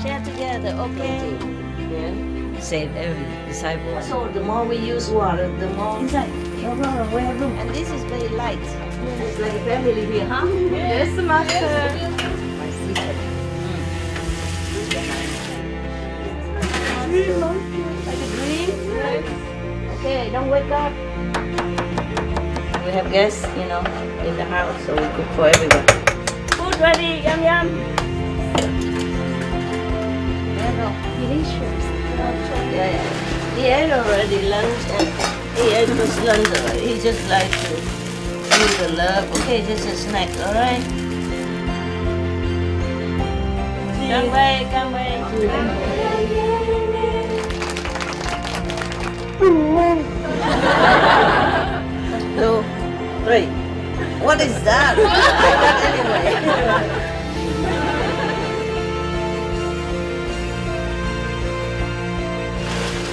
Share together, okay? Yeah. Save every disciple. So the more we use water, the more. Inside. No problem. We have room. And this is very light. It's like a family here, huh? Yes, master. My secret. Like a dream. Okay, don't wake up. We have guests, in the house, so we cook for everyone. Food ready. Yum yum. Delicious. Yeah. He ate already lunch and he ate just lunch already. He just likes to feel the love. Okay, just a snack, alright? Come back, come back. 2, 3. What is that? I got anyway.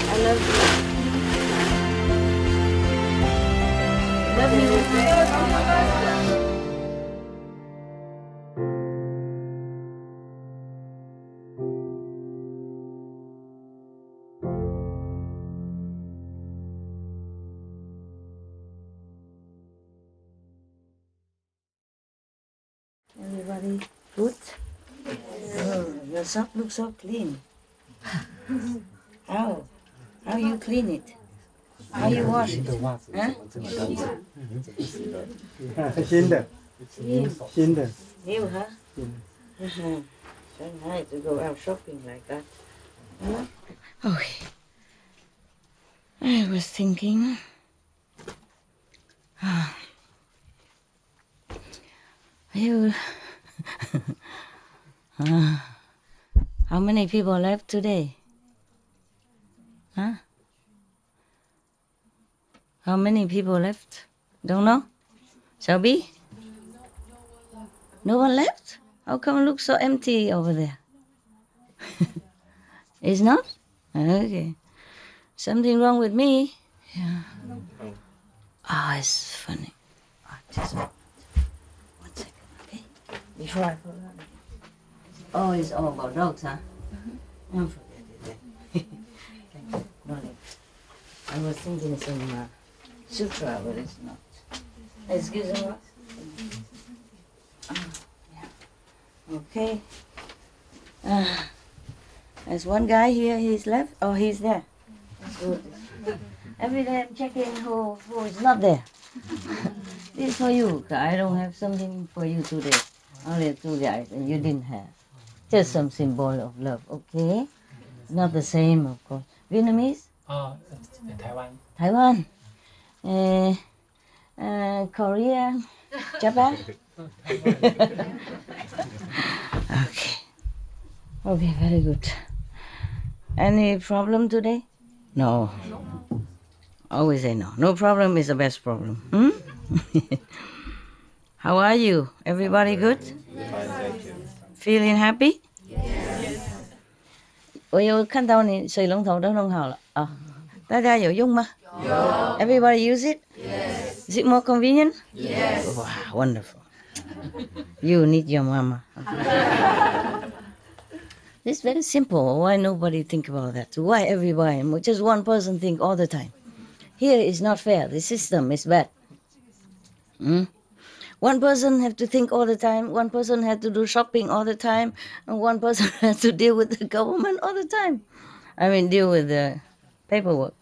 I love you. Love you. Everybody good? Oh, your sock looks so clean. How? How you clean it? How you wash it? Huh? 新的，新的。 New, huh? So nice to go out shopping like that. Huh? Okay. I was thinking. How many people left today? Huh? How many people left? Don't know? Shelby? No one left? How come it looks so empty over there? It's not? Okay. Something wrong with me? Yeah. Oh, it's funny. Oh, just one second, okay? Before I forget. Oh, it's all about dogs, huh? Don't forget it then. Thank you. No need. I was thinking some sutra, but it's not. Excuse me. Yeah. Okay. There's one guy here, he's left. Oh, he's there. That's good. Every day I'm checking who is not there. This is for you. I don't have something for you today. Only 2 guys, and you didn't have. Just some symbol of love, okay? Not the same, of course. Vietnamese? Taiwan. Taiwan. Korea. Japan? Okay. Okay, very good. Any problem today? No. Always say no. No problem is the best problem. How are you? Everybody good? Feeling happy? Yes. 我有看到你水龙头都弄好了啊，大家有用吗？有。Everybody use it? Yes. Is it more convenient? Yes. Wow, wonderful. You need your mama. It's very simple. Why nobody think about that? Why everybody? Just one person think all the time. Here is not fair. The system is bad. One person have to think all the time. One person had to do shopping all the time. And one person has to deal with the government all the time. I mean, deal with the paperwork.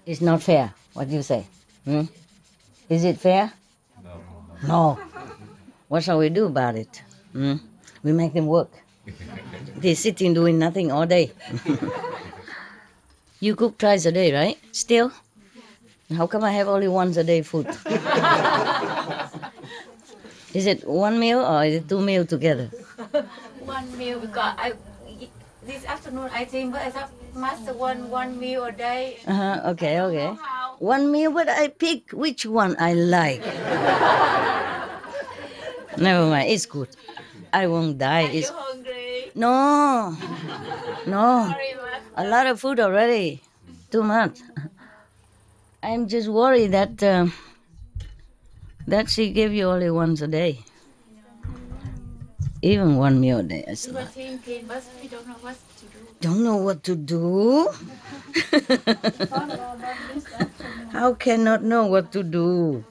It's not fair, what you say. Is it fair? No. What shall we do about it? We make them work. They're sitting doing nothing all day. You cook twice a day, right? Still? How come I have only once a day food? Is it one meal or is it 2 meals together? One meal because this afternoon I think, but I thought master one meal a day. Okay. One meal, but I pick which one I like. Never mind, it's good. I won't die. Are you hungry? No. Sorry, master. A lot of food already. Too much. I'm just worried that That she gave you only once a day. Even 1 meal a day. Is a We were lot. thinking, but we don't know what to do. Don't know what to do? How cannot know what to do?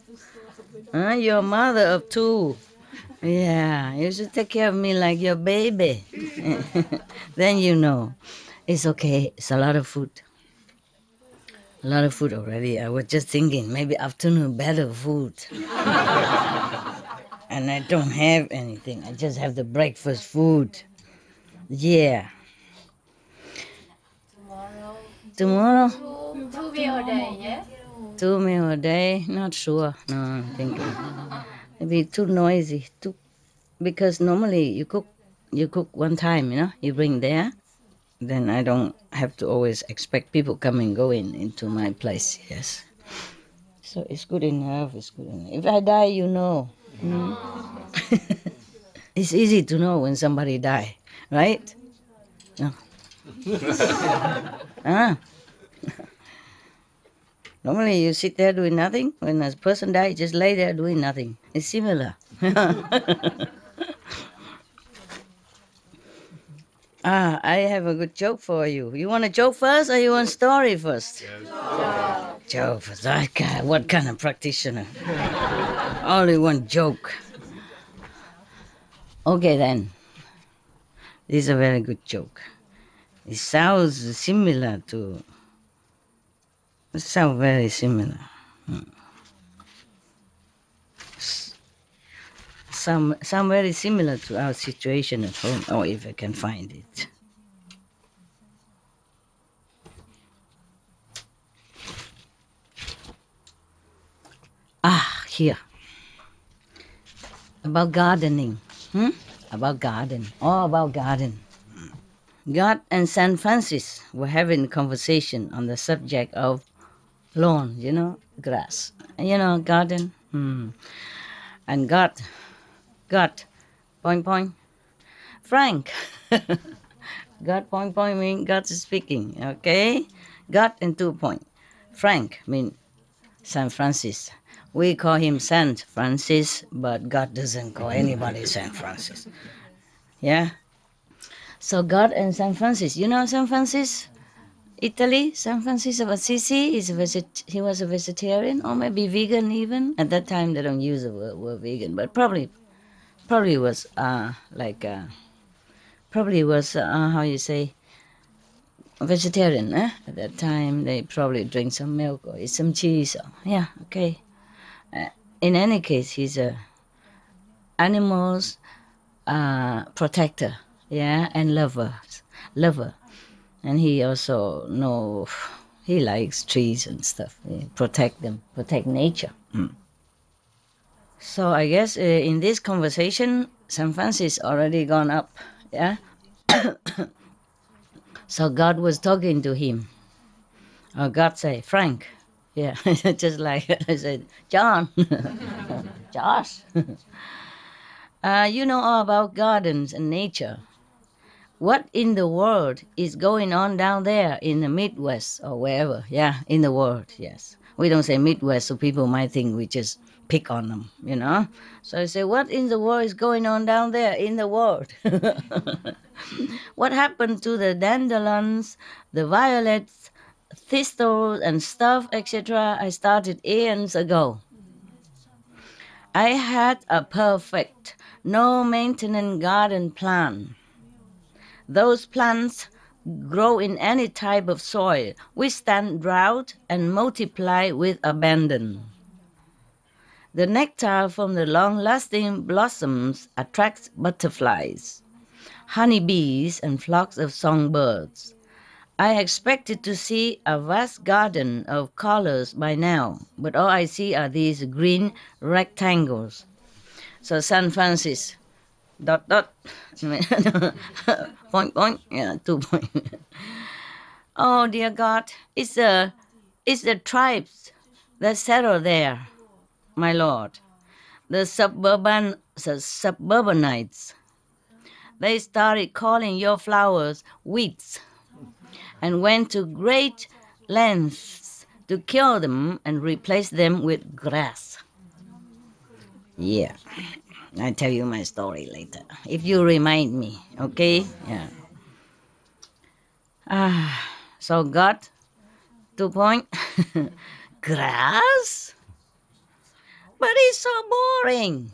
Huh? You're a mother of 2. Yeah, you should take care of me like your baby. Then you know. It's okay. It's a lot of food. A lot of food already. I was just thinking maybe afternoon better food. And I don't have anything. I just have the breakfast food. Yeah. Tomorrow? Two meal a day, yeah? 2 meal a day? Not sure. No, I'm thinking. Maybe too noisy. Because normally you cook one time, you bring there. Then I don't have to always expect people coming going into my place. Yes. So it's good enough. It's good enough. If I die, you know. It's easy to know when somebody die, right? No. Normally you sit there doing nothing. When a person dies, just lay there doing nothing. It's similar. I have a good joke for you. You want a joke first or you want a story first? Joke first. What kind of practitioner? Only one joke. Okay then. This is a very good joke. It sounds similar to... It sounds very similar. Some very similar to our situation at home. Oh, if I can find it. Here. About gardening. About garden. Oh, about garden. God and San Francis were having a conversation on the subject of lawn, grass. Garden. And God, point, Frank. God, point, mean God is speaking, okay? God and 2 point. Frank mean San Francis. We call him Saint Francis, but God doesn't call anybody Saint Francis. Yeah? So God and San Francis. You know San Francis? Italy? San Francis of Assisi? He was a vegetarian or maybe vegan even. At that time they don't use the word vegan, but probably was how you say, vegetarian. At that time they probably drink some milk or eat some cheese. Yeah, okay. In any case, he's a animals protector, and lover. And he also he likes trees and stuff. Protect them, protect nature. So I guess in this conversation, San Francis already gone up, yeah. So God was talking to him. God say, Frank, yeah, just like I said, John, Josh. You know all about gardens and nature. What in the world is going on down there in the Midwest or wherever? Yeah, in the world, yes. We don't say Midwest, so people might think we just pick on them, So I say, what in the world is going on down there in the world? What happened to the dandelions, the violets, thistles and stuff, etc.? I started eons ago. I had a perfect, no maintenance garden plan. Those plants grow in any type of soil, withstand drought, and multiply with abandon. The nectar from the long-lasting blossoms attracts butterflies, honeybees, and flocks of songbirds. I expected to see a vast garden of colors by now, but all I see are these green rectangles. So San Francis, ... point, yeah, 2 point. Oh dear God, it's the tribes that settle there, my Lord. The suburbanites. They started calling your flowers weeds and went to great lengths to kill them and replace them with grass. Yeah. I'll tell you my story later. If you remind me, okay? Yeah. So God, 2 point. Grass? But it's so boring.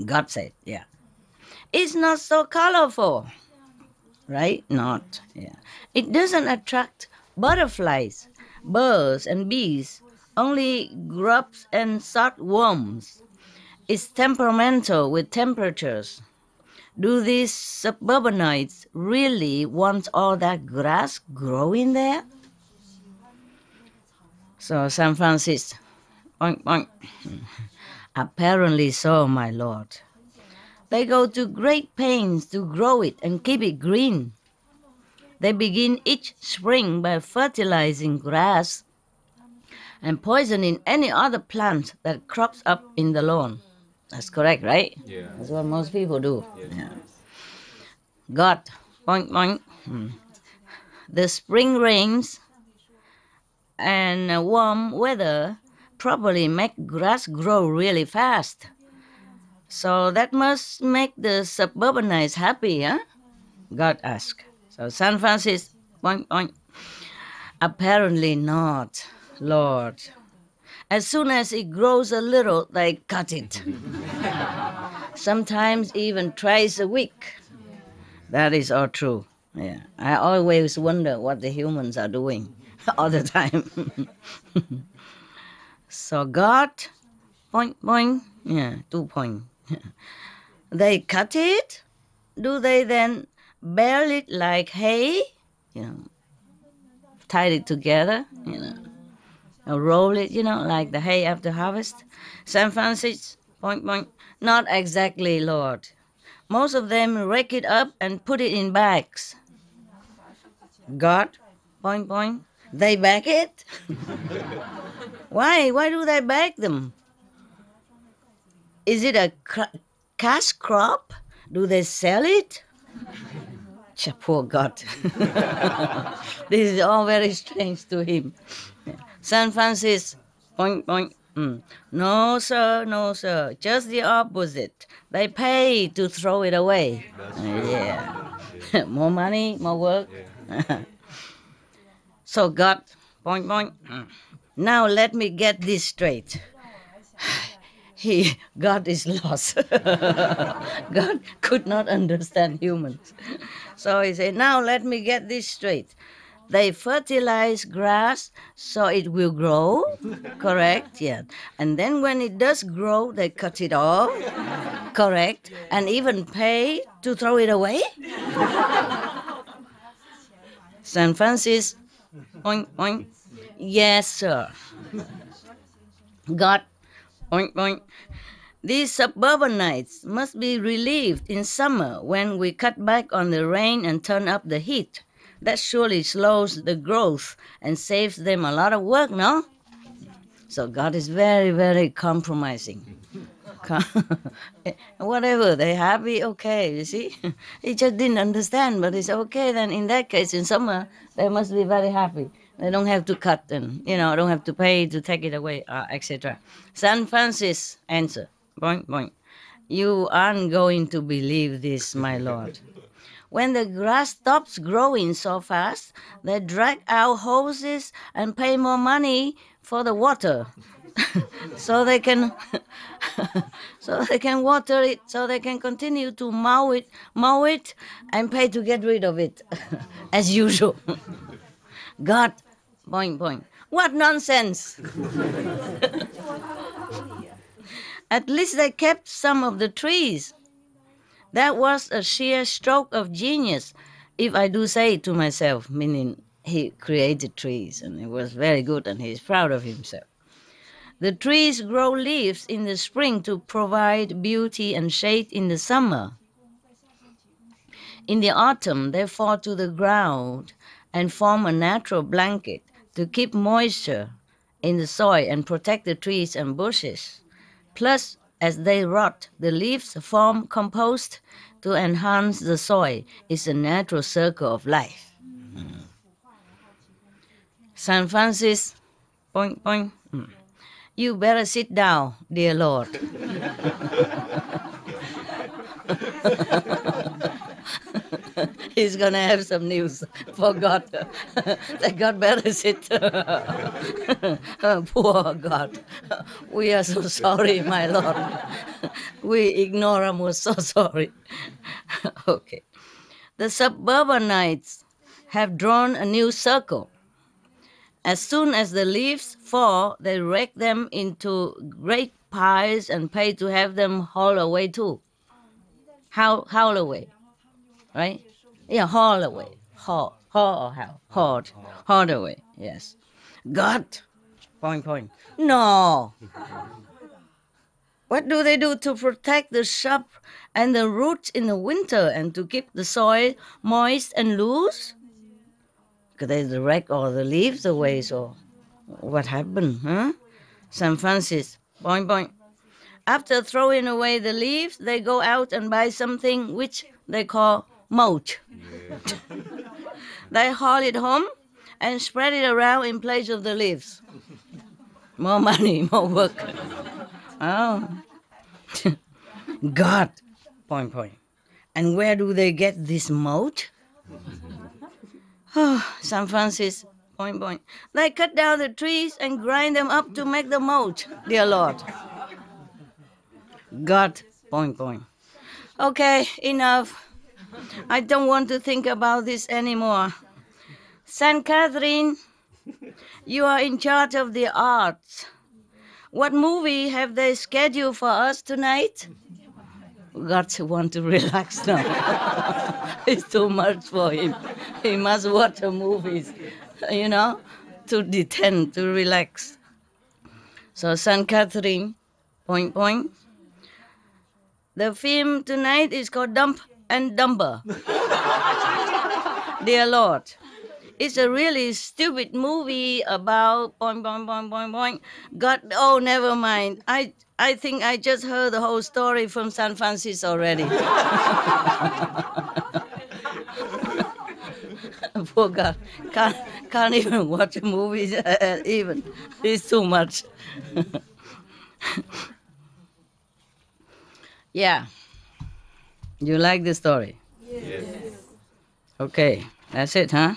God said, yeah. It's not so colorful. Right? Not. Yeah. It doesn't attract butterflies, birds, and bees, only grubs and worms. It's temperamental with temperatures. Do these suburbanites really want all that grass growing there? So San Francisco, boink, boink. Apparently so, my lord. They go to great pains to grow it and keep it green. They begin each spring by fertilizing grass and poisoning any other plant that crops up in the lawn. That's correct, right? Yeah. That's what most people do. Yeah. God, boink, boink. The spring rains and warm weather probably make grass grow really fast. So that must make the suburbanites happy, huh? God asked. So San Francisco, boink, boink. Apparently not, Lord. As soon as it grows a little, they cut it. Sometimes even twice a week. That is all true. Yeah. I always wonder what the humans are doing all the time. So God, boink, boink. Yeah, 2 point. They cut it. Do they then bale it like hay? You know, tie it together, or roll it, like the hay after harvest. San Francisco, boink, boink. Not exactly, Lord. Most of them rake it up and put it in bags. God, boink, boink. They bag it? Why? Why do they bag them? Is it a cash crop? Do they sell it? Poor God. This is all very strange to him. San Francisco, boink, boink. No, sir, no, sir. Just the opposite. They pay to throw it away. Yeah. More money, more work. So God, boink, boink. Now let me get this straight. God is lost. God could not understand humans. So he said, now let me get this straight. They fertilize grass so it will grow, correct? Yeah. And then when it does grow, they cut it off, correct? And even pay to throw it away? San Francisco, oink, oink. Yes, sir. God, oink, oink. These suburbanites must be relieved in summer when we cut back on the rain and turn up the heat. That surely slows the growth and saves them a lot of work, no? So God is very, very compromising. Whatever, they're happy, okay, you see? He just didn't understand, but it's okay then. In that case, in summer, they must be very happy. They don't have to cut and, don't have to pay to take it away, etc. San Francisco answer, boink, boink. You aren't going to believe this, my lord. When the grass stops growing so fast, they drag out hoses and pay more money for the water. so they can water it, so they can continue to mow it and pay to get rid of it as usual. God, boing, boing. What nonsense. At least they kept some of the trees. That was a sheer stroke of genius, if I do say it to myself, meaning he created trees and it was very good and he's proud of himself. The trees grow leaves in the spring to provide beauty and shade in the summer. In the autumn, they fall to the ground and form a natural blanket to keep moisture in the soil and protect the trees and bushes. Plus, as they rot, the leaves form compost to enhance the soil. It's a natural circle of life. San Francisco, boing, boing. You better sit down, dear Lord. He's going to have some news for God. That God better sit. Poor God. We are so sorry, my Lord. We ignore him. We're so sorry. Okay. The suburbanites have drawn a new circle. As soon as the leaves fall, they rake them into great piles and pay to have them hauled away too. Haul away, right? Yeah, haul away. Haul or how? Hauled away, yes. God, point. No. What do they do to protect the shrub and the roots in the winter and to keep the soil moist and loose? Because they rake all the leaves away, so what happened, huh? St. Francis, point. After throwing away the leaves, they go out and buy something which they call mulch. They haul it home and spread it around in place of the leaves. More money, more work. Oh. God, point. And where do they get this mulch? Oh, St. Francis, point. They cut down the trees and grind them up to make the mulch, dear Lord. God, point. Okay, enough. I don't want to think about this anymore. Saint Catherine, you are in charge of the arts. What movie have they scheduled for us tonight? God want to relax now. It's too much for him. He must watch the movies, to detend, to relax. So Saint Catherine, point. The film tonight is called Dump and Dumber. Dear Lord, it's a really stupid movie about point. God, oh, never mind. I think I just heard the whole story from San Francisco already. Poor God, can't even watch movies even. It's too much. Yeah. You like the story? Yes. Okay, that's it, huh?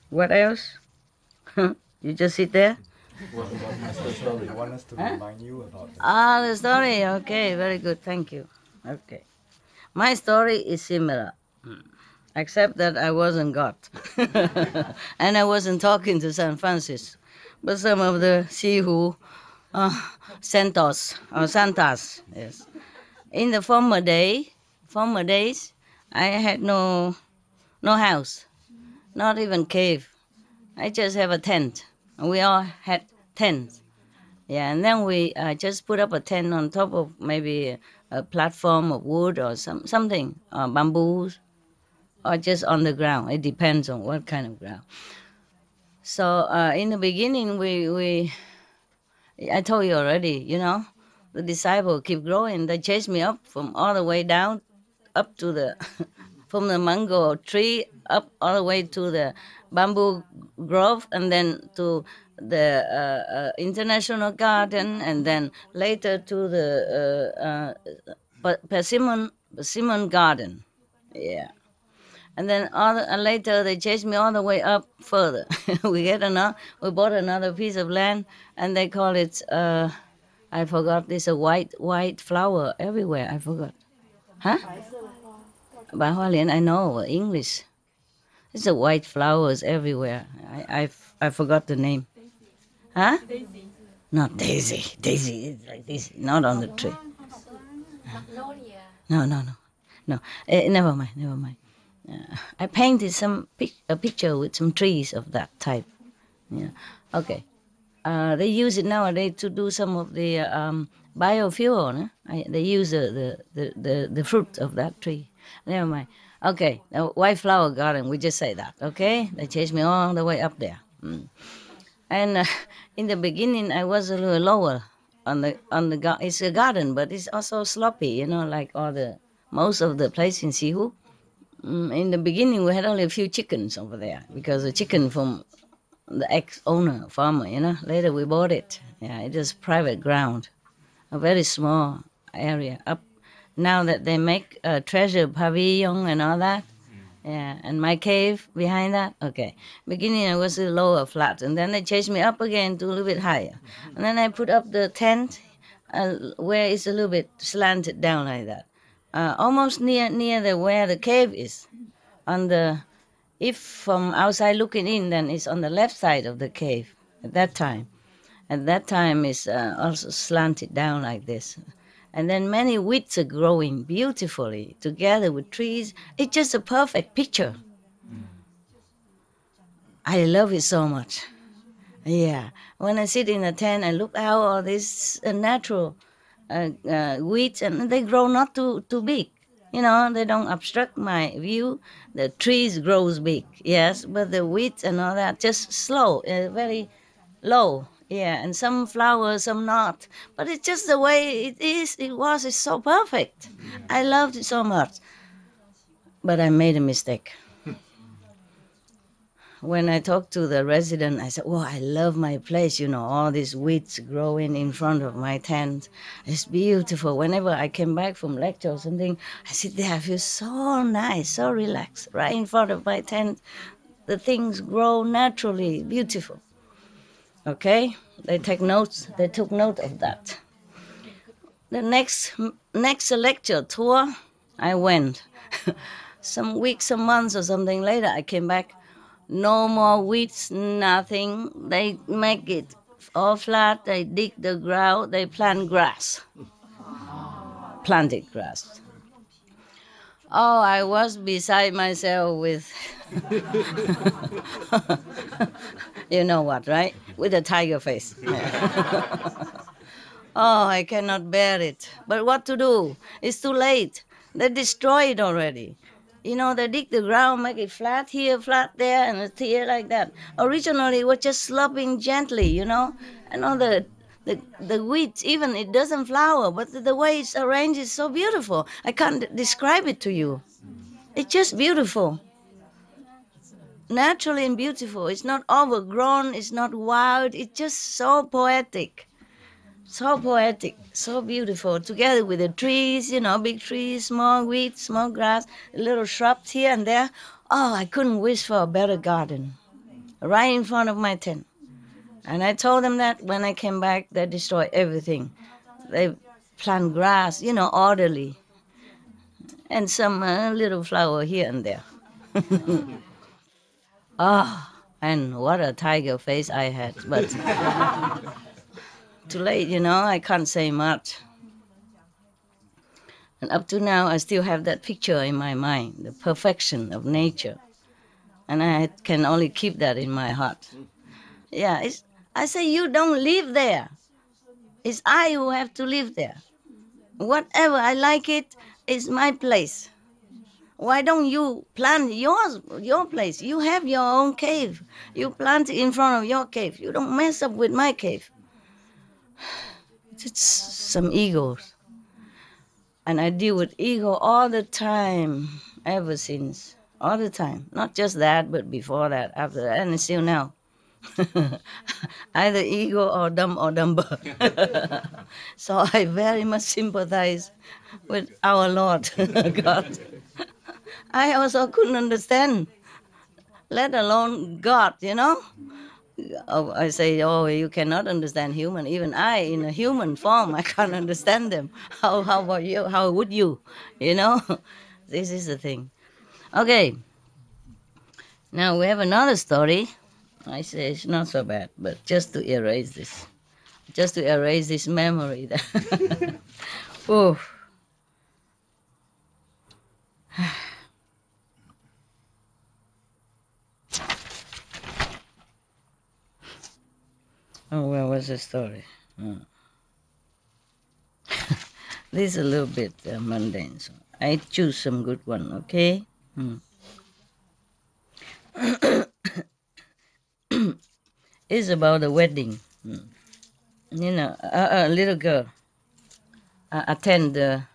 What else? You just sit there? What's the story? I want us to remind you about that. The story. Okay, very good. Thank you. Okay. My story is similar, except that I wasn't God. And I wasn't talking to San Francis, but some of the Sihu Santos or Santas, yes. In the former days, I had no house, not even cave. I just have a tent. We all had tents. Yeah, and then we just put up a tent on top of maybe a platform of wood or something, bamboos, or just on the ground. It depends on what kind of ground. So in the beginning, I told you already, the disciples keep growing. They chase me up from all the way down, up to the, from the mango tree, up all the way to the bamboo grove, and then to the International Garden, and then later to the Persimmon Garden. Yeah. And then later they chased me all the way up further. We bought another piece of land, and they call it, I forgot, there's a white flower everywhere. I forgot. Huh? Bà Hoa Liên, I know, English. It's a white flowers everywhere. I forgot the name. Huh? Daisy. Not Daisy. Daisy is like this, not on the tree. No. Never mind. I painted a picture with some trees of that type. Yeah. Okay. They use it nowadays to do some of the biofuel. No? They use the fruit of that tree. Never mind. Okay. The white flower garden. We just say that. Okay. They chased me all the way up there. And in the beginning, I was a little lower on the garden. It's a garden, but it's also sloppy. Like most of the place in Sihu. In the beginning, we had only a few chickens over there because the chicken from the ex-owner, farmer, you know. Later we bought it. Yeah, it is private ground, a very small area. Up now that they make a treasure pavilion and all that. Yeah, and my cave behind that. Okay, beginning I was a lower flat, and then they chased me up again to a little bit higher, and then I put up the tent where it's a little bit slanted down like that, almost near the where the cave is. On the if from outside looking in, then it's on the left side of the cave. At that time, it's also slanted down like this. And then many weeds are growing beautifully together with trees. It's just a perfect picture. I love it so much. Yeah. When I sit in a tent and look out all these natural weeds, and they grow not too big. You know, they don't obstruct my view. The trees grows big, yes, but the weeds and all that just slow, very low. Yeah, and some flowers, some not. But it's just the way it is. It's so perfect. I loved it so much. But I made a mistake. When I talked to the resident, I said, "Oh, I love my place. You know, all these weeds growing in front of my tent. It's beautiful. Whenever I came back from lecture or something, I sit there, I feel so nice, so relaxed, right in front of my tent. The things grow naturally, beautiful." Okay, they take notes. They took note of that. The next lecture tour, I went. Some weeks, some months, or something later, I came back. No more weeds, nothing. They make it all flat. They dig the ground. They plant grass. Planted grass. Oh, I was beside myself with, you know what, right? With a tiger face. Oh, I cannot bear it. But what to do? It's too late. They destroy it already. You know, they dig the ground, make it flat here, flat there, and it's here like that. Originally, it was just sloping gently, you know, and all the weeds, even it doesn't flower, but the way it's arranged is so beautiful. I can't describe it to you. It's just beautiful. Naturally and beautiful. It's not overgrown, it's not wild, it's just so poetic. So poetic, so beautiful, together with the trees, you know, big trees, small weeds, small grass, little shrubs here and there. Oh, I couldn't wish for a better garden, right in front of my tent. And I told them that when I came back, they destroyed everything. They plant grass, you know, orderly, and some little flower here and there. Oh, and what a tiger face I had, but too late, you know, I can't say much. And up to now, I still have that picture in my mind, the perfection of nature. And I can only keep that in my heart. Yeah, I say, you don't live there. It's I who have to live there. Whatever, I like it, it's my place. Why don't you plant your place? You have your own cave. You plant it in front of your cave. You don't mess up with my cave. It's some egos. And I deal with ego all the time, ever since, all the time. Not just that, but before that, after that, and still now. Either ego or dumb or dumber. So I very much sympathize with our Lord God. I also couldn't understand, let alone God, you know. Oh, I say, oh, you cannot understand human. Even I, in a human form, I can't understand them. How about you? How would you? You know, this is the thing. Okay, now we have another story. I say it's not so bad, but just to erase this memory. Oh. Oh, where was the story? Oh. This is a little bit mundane, so I choose some good one, okay? It's about a wedding. You know, a little girl attend a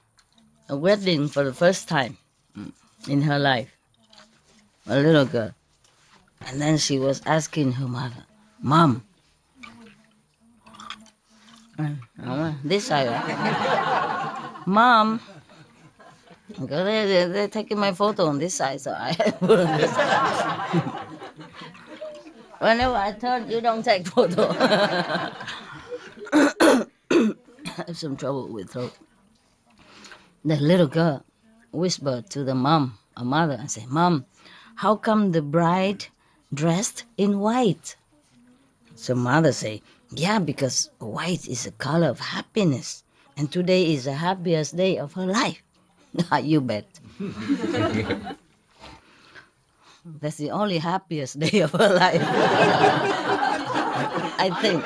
wedding for the first time in her life. A little girl. And then she was asking her mother, Mom, this side, right? Mom, because they're taking my photo on this side, so I put on this side. Whenever I turn, you don't take photo. I have some trouble with throat. The little girl whispered to the mom, a mother, and said, Mom, how come the bride dressed in white? So mother say, yeah, because white is a color of happiness, and today is the happiest day of her life. You bet. That's the only happiest day of her life. I think.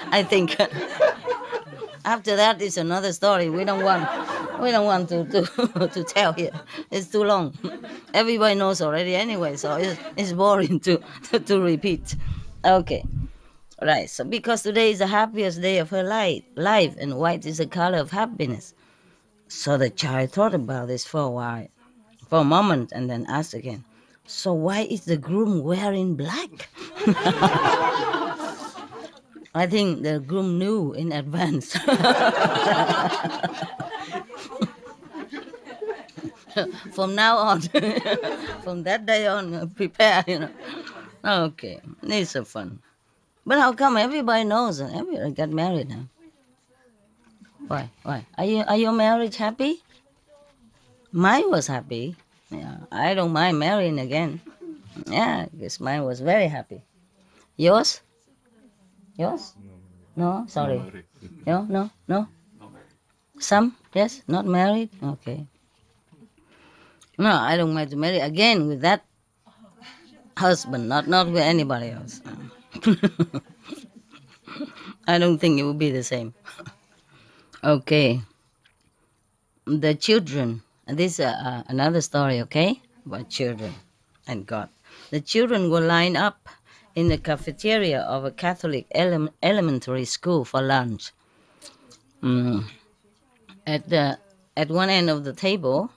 I think. After that is another story. We don't want to tell here. It's too long. Everybody knows already anyway, so it's boring to repeat. Okay. Right. So because today is the happiest day of her life, and white is the color of happiness. So the child thought about this for a moment, and then asked again, so why is the groom wearing black? I think the groom knew in advance. From now on, from that day on, prepare, Okay, it's so fun. But how come everybody knows? Everybody got married now. Why? Are your marriage happy? Mine was happy. Yeah, I don't mind marrying again. Yeah, because mine was very happy. Yours? Yours? No, sorry. No. Some? Yes, not married? Okay. No, I don't mind to marry again with that husband, not with anybody else. I don't think it will be the same. Okay. The children. This is another story, okay, about children and God. The children were lined up in the cafeteria of a Catholic elementary school for lunch. At one end of the table,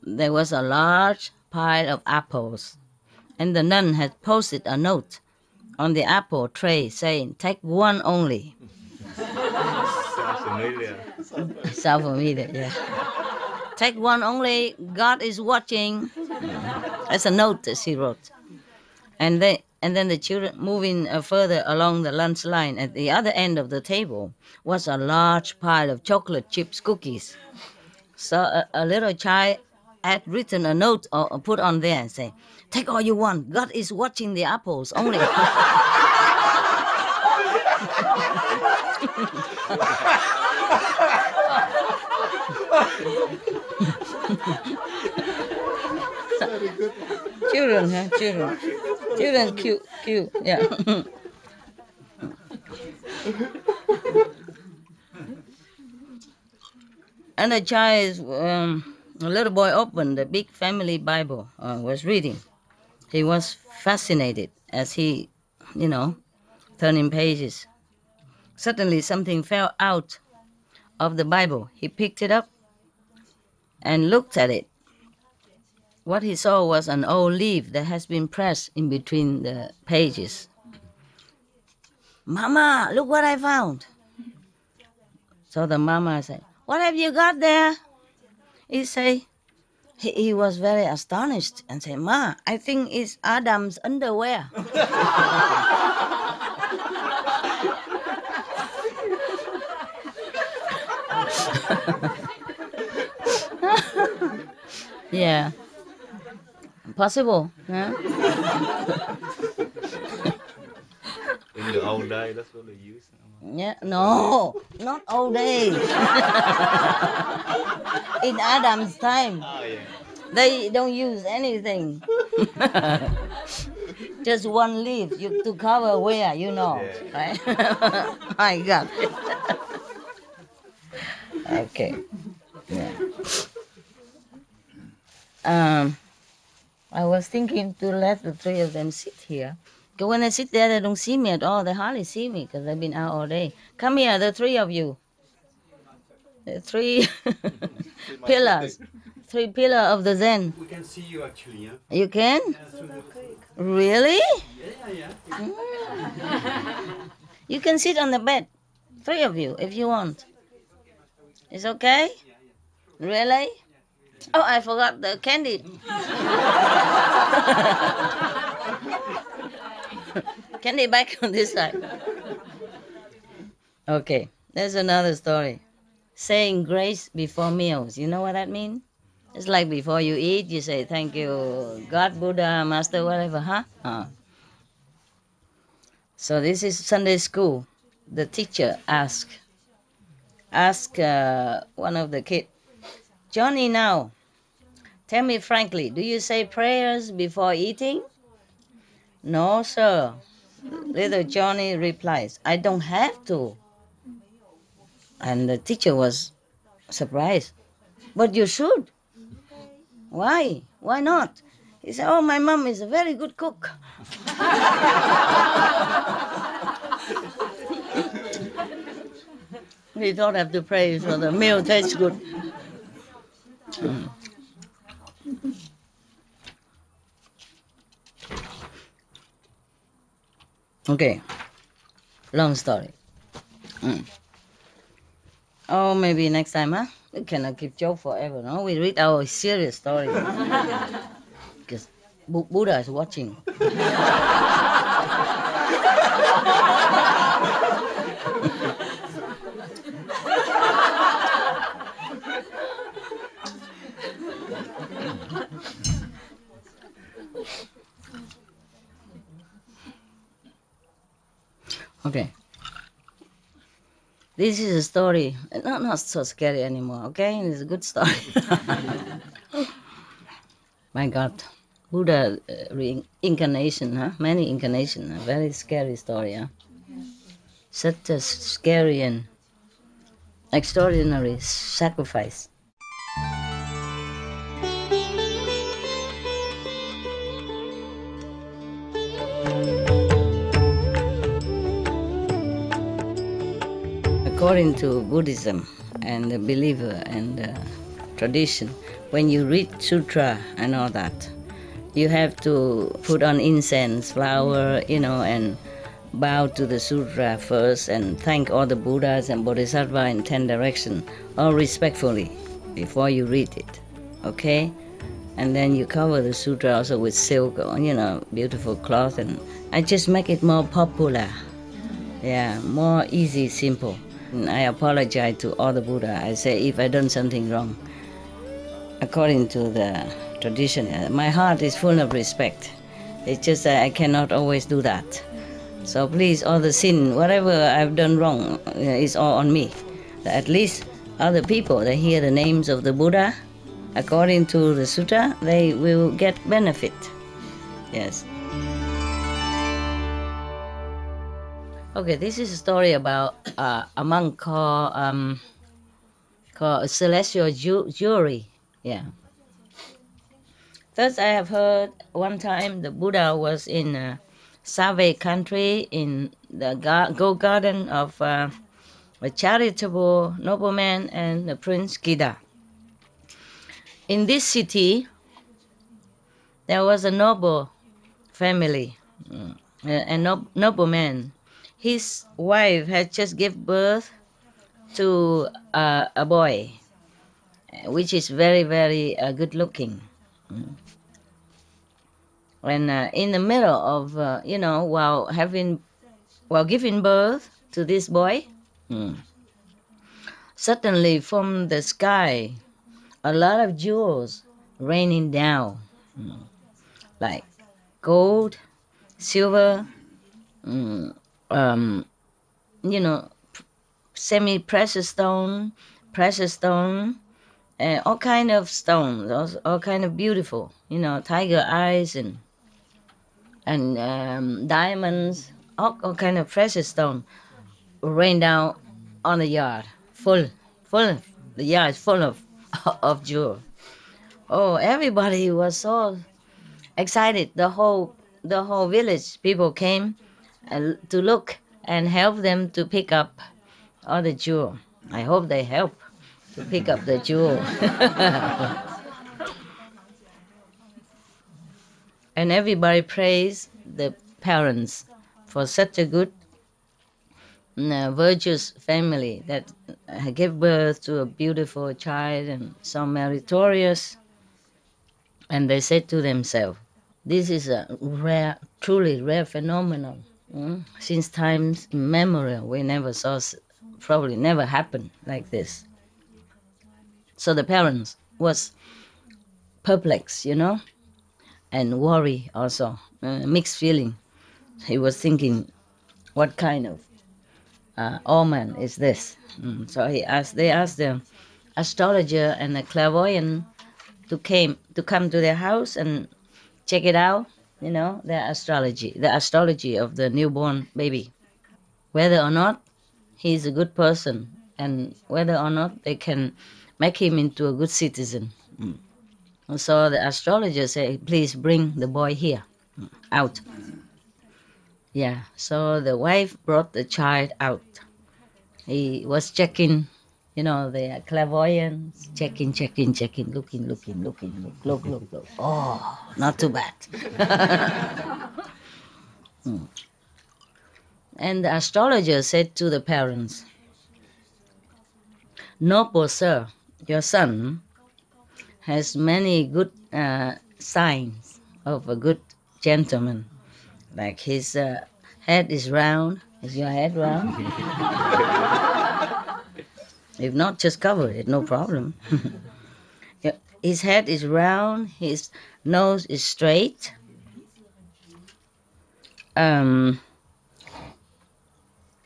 there was a large pile of apples, and the nun had posted a note on the apple tray saying, "Take one only." South familiar, yeah. Take one only, God is watching. That's a note that she wrote. And then the children moving further along the lunch line, at the other end of the table was a large pile of chocolate chips cookies. So a little child had written a note or put on there and say, "Take all you want, God is watching the apples only." Children, huh? Children, cute, yeah. And the child, a little boy opened the big family Bible, was reading. He was fascinated as he, turning pages. Suddenly something fell out of the Bible. He picked it up and looked at it. What he saw was an old leaf that has been pressed in between the pages. "Mama, look what I found." So the mama said, "What have you got there?" He was very astonished and said, "Ma, I think it's Adam's underwear." Yeah. Possible, huh? In the old day, that's what they use. Yeah, no, not old days. In Adam's time, they don't use anything. Just one leaf to cover where, right? I got it. Okay. Yeah. I was thinking to let the three of them sit here. Because when I sit there, they don't see me at all. They hardly see me because they've been out all day. Come here, the three of you. The three pillars. three pillars of the Zen. We can see you actually, yeah? You can? Through the... Really? Yeah. You can sit on the bed, three of you, if you want. It's okay? Really? Oh, I forgot the candy. Candy back on this side. Okay, there's another story. Saying grace before meals. You know what that means? It's like before you eat, you say, thank you, God, Buddha, Master, whatever, huh? So this is Sunday school. The teacher asked one of the kids, Johnny, now, tell me frankly, do you say prayers before eating? No, sir. Little Johnny replies, I don't have to. And the teacher was surprised. But you should. Why? Why not? He said, oh, my mom is a very good cook. We don't have to pray so the meal tastes good. Okay, long story. Oh, maybe next time, huh? We cannot keep joke forever, no? We read our serious story. Because Buddha is watching. Okay. This is a story, not so scary anymore, okay? It's a good story. My God, Buddha reincarnation, huh? Many incarnations, a very scary story, huh? Such a scary and extraordinary sacrifice. According to Buddhism and the believer and the tradition, when you read sutra and all that, you have to put on incense, flower, and bow to the sutra first and thank all the Buddhas and Bodhisattvas in 10 directions, all respectfully, before you read it, okay? And then you cover the sutra also with silk, beautiful cloth, and I just make it more popular. Yeah, more easy, simple. And I apologize to all the Buddha. I say if I done something wrong, according to the tradition, my heart is full of respect. It's just that I cannot always do that. So please, all the sin, whatever I've done wrong, is all on me. At least other people, they hear the names of the Buddha, according to the sutta, they will get benefit. Yes. Okay, this is a story about a monk called Celestial Jury. Yeah. Thus, I have heard one time the Buddha was in a Save country in the garden of a charitable nobleman and the Prince Gida. In this city, there was a noble family, a nobleman. His wife had just given birth to a boy, which is very, very good looking. And in the middle of, while giving birth to this boy, suddenly from the sky, a lot of jewels raining down, like gold, silver, semi-precious stone, precious stone, all kind of stones, all kind of beautiful, tiger eyes and diamonds, all kind of precious stone rain down on the yard, full. The yard is full of jewels. Oh, everybody was so excited. The whole village people came to look and help them to pick up all the jewel. I hope they help to pick up the jewel. And everybody praised the parents for such a good, virtuous family that gave birth to a beautiful child and so meritorious. And they said to themselves, this is a rare, truly rare phenomenon. Since times immemorial, we never saw, probably never happened like this. So the parents was perplexed, and worry also, mixed feeling. He was thinking, what kind of omen is this? So they asked the astrologer and the clairvoyant to come to their house and check it out, the astrology of the newborn baby, whether or not he's a good person and whether or not they can make him into a good citizen. So the astrologer said, please bring the boy here, out. Yeah, so the wife brought the child out. He was checking, the clairvoyance, checking, looking, look. Oh, not too bad. And the astrologer said to the parents, noble sir, your son has many good signs of a good gentleman. Like his head is round. Is your head round? If not, just cover it, no problem. Yeah, his head is round, his nose is straight.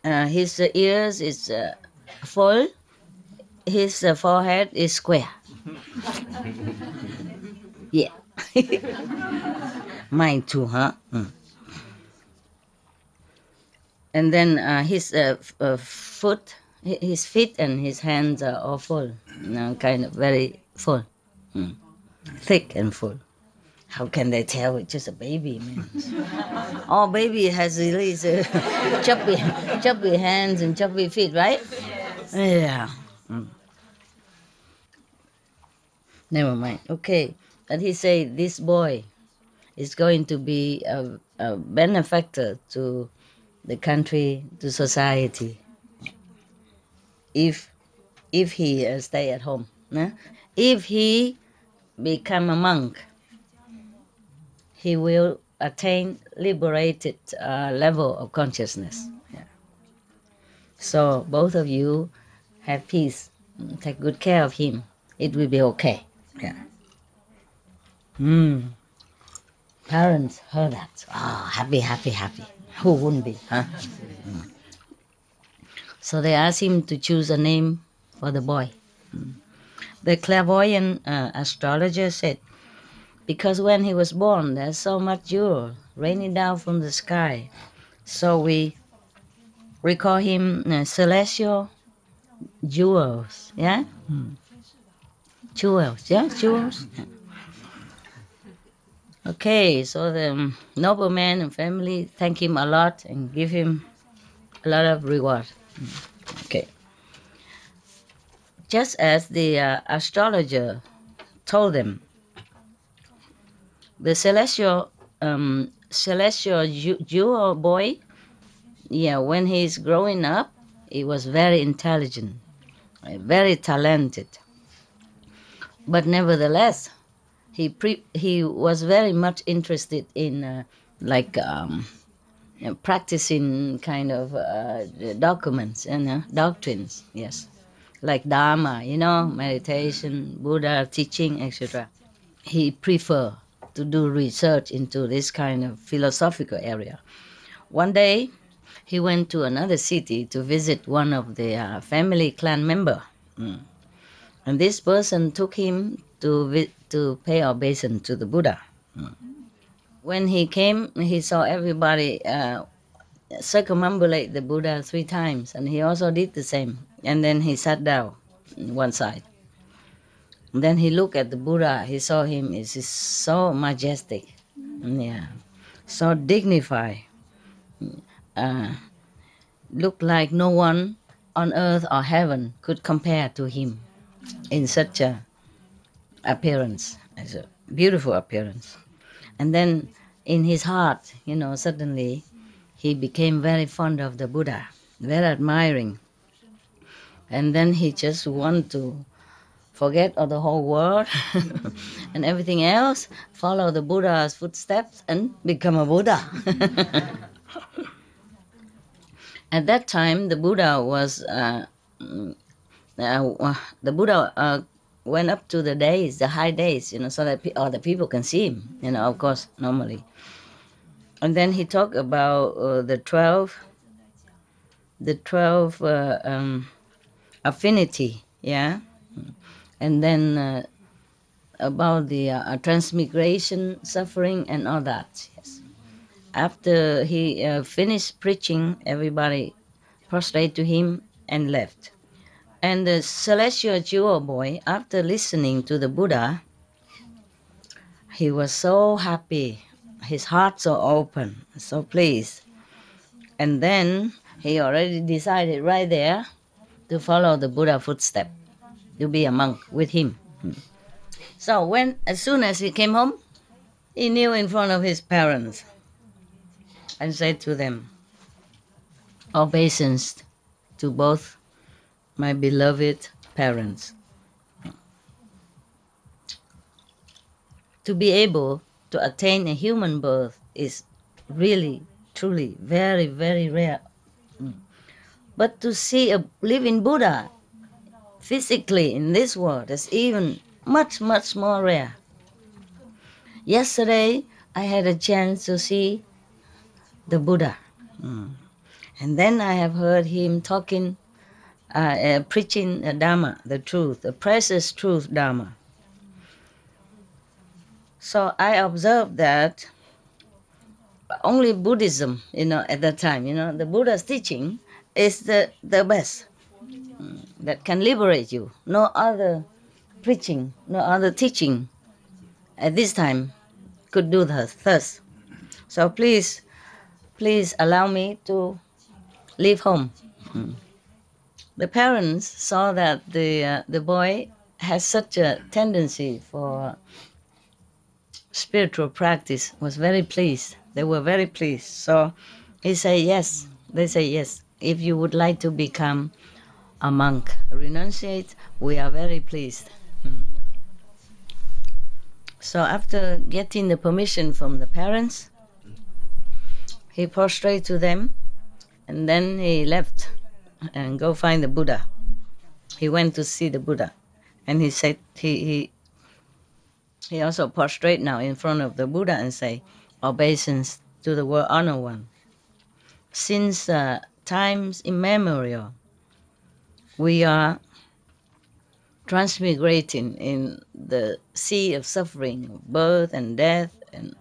His ears is full. His forehead is square. Yeah. Mine too, huh? And then his his feet and his hands are all full, kind of very full, thick and full. How can they tell it's just a baby, man? All baby has these chubby hands and chubby feet, right? Yes. Yeah. Never mind. Okay, but he said this boy is going to be a benefactor to the country, to society, if he stay at home. If he become a monk, he will attain liberated level of consciousness. Yeah. So both of you have peace. Take good care of him. It will be okay. Yeah. Parents heard that. Oh, happy. Who wouldn't be, huh? So they asked him to choose a name for the boy. The clairvoyant astrologer said, because when he was born, there's so much jewel raining down from the sky. So we call him celestial jewels, yeah? Jewels, yeah? Jewels? Yeah. Okay, so the nobleman and family thank him a lot and give him a lot of reward. Okay. Just as the astrologer told them, the celestial jewel boy, when he's growing up, he was very intelligent, very talented. But nevertheless, he was very much interested in practicing kind of documents and doctrines, yes, like Dharma, meditation, Buddha teaching, etc. He preferred to do research into this kind of philosophical area. One day, he went to another city to visit one of the family clan member, and this person took him to pay obeisance to the Buddha. When he came, he saw everybody circumambulate the Buddha 3 times, and he also did the same. And then he sat down on one side. And then he looked at the Buddha. He saw him is so majestic, so dignified. Looked like no one on earth or heaven could compare to him in such a appearance, as a beautiful appearance. And then in his heart, suddenly he became very fond of the Buddha, very admiring. And then he just want to forget of the whole world and everything else, follow the Buddha's footsteps and become a Buddha. At that time, the Buddha was went up to the high days, so that other people can see him, of course, normally. And then he talked about the 12 affinity, yeah, and then about the transmigration, suffering, and all that. Yes. After he finished preaching, everybody prostrated to him and left. And the celestial jewel boy, after listening to the Buddha, he was so happy, his heart so open, so pleased. And then he already decided right there to follow the Buddha footstep, to be a monk with him. So as soon as he came home, he kneeled in front of his parents and said to them, "Obeisance to both my beloved parents." To be able to attain a human birth is really, truly, very, very rare. But to see a living Buddha physically in this world is even much, much more rare. Yesterday, I had a chance to see the Buddha. And then I have heard him talking, preaching the Dharma, the truth, the precious truth Dharma. So I observed that only Buddhism, at that time, the Buddha's teaching is the best that can liberate you. No other preaching, no other teaching at this time could do thus. So please allow me to leave home. The parents saw that the boy has such a tendency for spiritual practice, was very pleased. They were very pleased. So he said yes. They say yes. If you would like to become a monk, renunciate, we are very pleased. So after getting the permission from the parents, he prostrated to them, and then he left and go find the Buddha. He went to see the Buddha, and he said he also prostrate now in front of the Buddha and say, "Obeisance to the World Honored One. Since times immemorial, we are transmigrating in the sea of suffering, birth and death and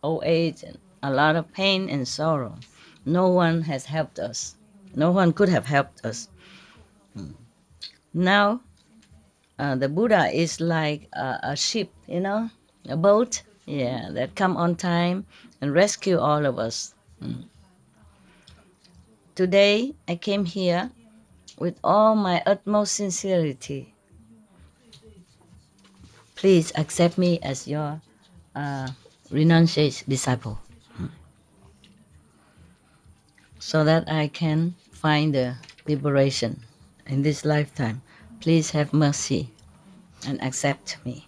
old age and a lot of pain and sorrow. No one has helped us. No one could have helped us. Now, the Buddha is like a ship, a boat, that come on time and rescue all of us. Today, I came here with all my utmost sincerity. Please accept me as your renunciate disciple, so that I can find the liberation in this lifetime. Please have mercy and accept me."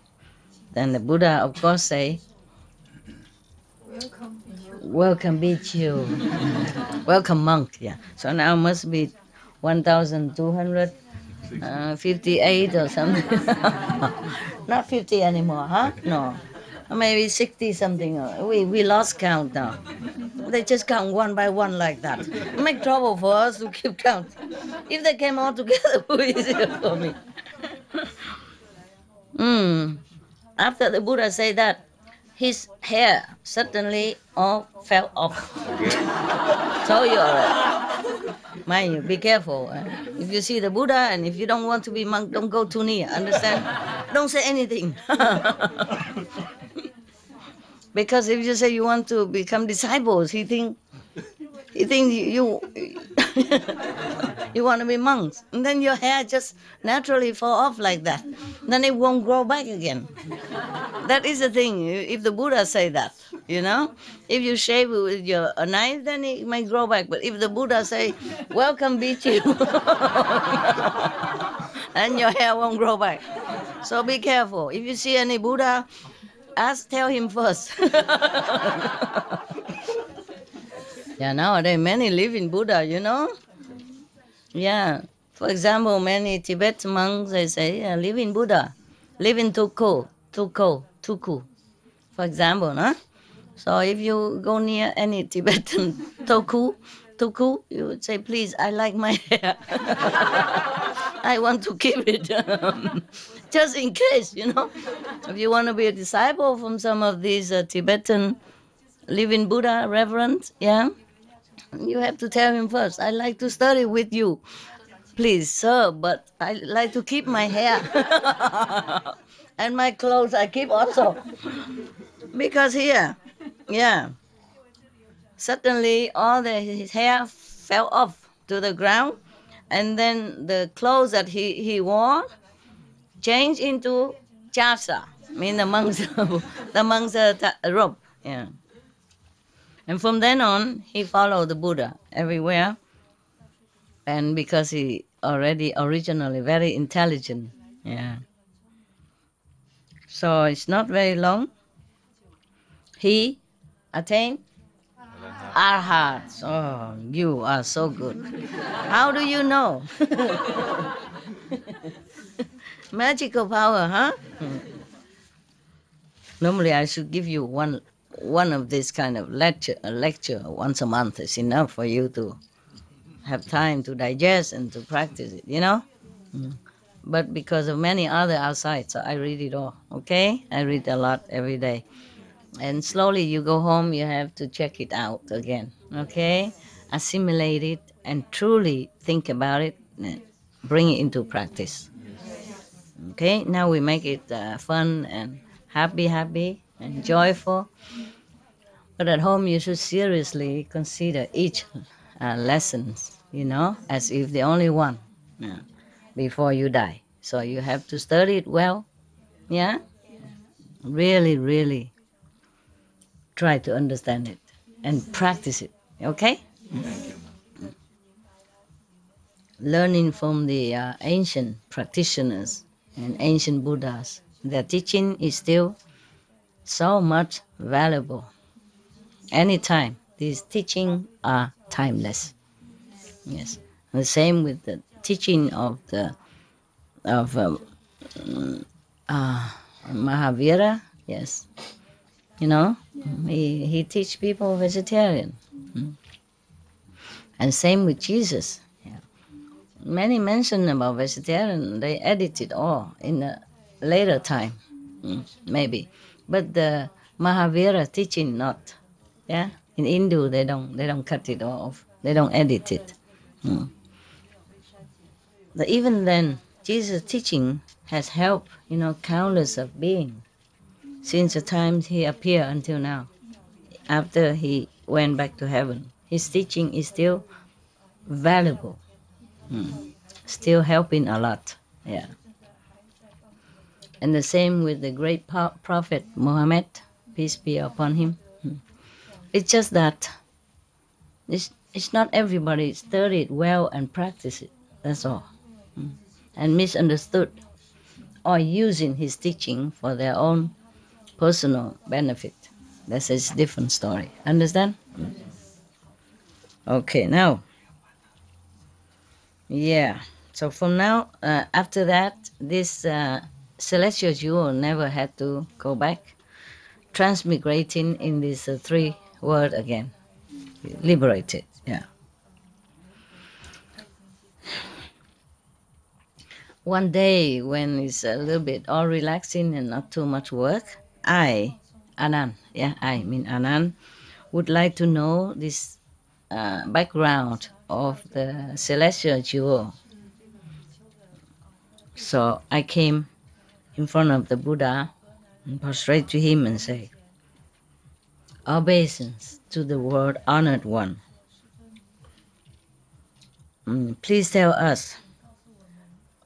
Then the Buddha, of course, say, "Welcome, Bhikkhu." Welcome, monk. Yeah. So now must be 1,258 or something. Not 50 anymore, huh? No. Maybe 60 something. We lost count now. They just count one by one like that. Make trouble for us to keep count. If they came all together, it would be easier for me. After the Buddha said that, his hair suddenly all fell off. So you mind you, be careful. If you see the Buddha and if you don't want to be monk, don't go too near. Understand? Don't say anything. Because if you say you want to become disciples, he think you you want to be monks, and then your hair just naturally fall off like that. Then it won't grow back again. That is the thing. If the Buddha say that, you know, if you shave it with your a knife, then it might grow back. But if the Buddha say, "Welcome, Bichu," and your hair won't grow back. So be careful. If you see any Buddha, tell him first. Yeah, nowadays many live in Buddha, you know. Yeah. For example, many Tibet monks, they say, live in Buddha, live in Tuku. For example, no? So if you go near any Tibetan Tuku, you would say, please, I like my hair. I want to keep it. Just in case, you know. If you want to be a disciple from some of these Tibetan living Buddha reverend, yeah, you have to tell him first, I like to study with you. Please, sir, but I like to keep my hair. And my clothes I keep also. Because here, yeah, suddenly all his hair fell off to the ground, and then the clothes that he wore changed into chasa, mean the monk's robe. Yeah. And from then on, he followed the Buddha everywhere. And because he already originally very intelligent, yeah. So it's not very long. He attained Arhat. Oh, you are so good. How do you know? Magical power, huh? Normally, I should give you one of this kind of lecture. A lecture once a month is enough for you to have time to digest and to practice it, you know? But because of many other outside, so I read it all, okay? I read a lot every day. And slowly you go home, you have to check it out again, okay? Assimilate it and truly think about it and bring it into practice. Okay, now we make it fun and happy and joyful. But at home you should seriously consider each lessons, you know, as if the only one before you die. So you have to study it well, yeah? Really try to understand it and practice it, okay? Learning from the ancient practitioners and ancient Buddhas, their teaching is still so much valuable. Anytime, these teachings are timeless. Yes, the same with the teaching of Mahavira. Yes, you know, he teach people vegetarian, and same with Jesus. Yeah. Many mention about vegetarian. They edit it all in a later time, maybe, but the Mahavira teaching not. Yeah, in Hindu they don't cut it off. They don't edit it. But even then, Jesus' teaching has helped, you know, countless of beings since the time he appeared until now. After he went back to heaven, his teaching is still valuable, still helping a lot. Yeah. And the same with the great prophet Muhammad, peace be upon him. It's just that it's not everybody study it well and practice it. That's all. And misunderstood or using his teaching for their own personal benefit. That's a different story. Understand? Okay, now. Yeah. So from now, after that, this celestial jewel never had to go back, transmigrating in this three word again. Liberated. Yeah. One day when it's a little bit all relaxing and not too much work, Anand, would like to know this background of the celestial jewel. So I came in front of the Buddha and prostrate to him and say, obeisance to the world honored one. Please tell us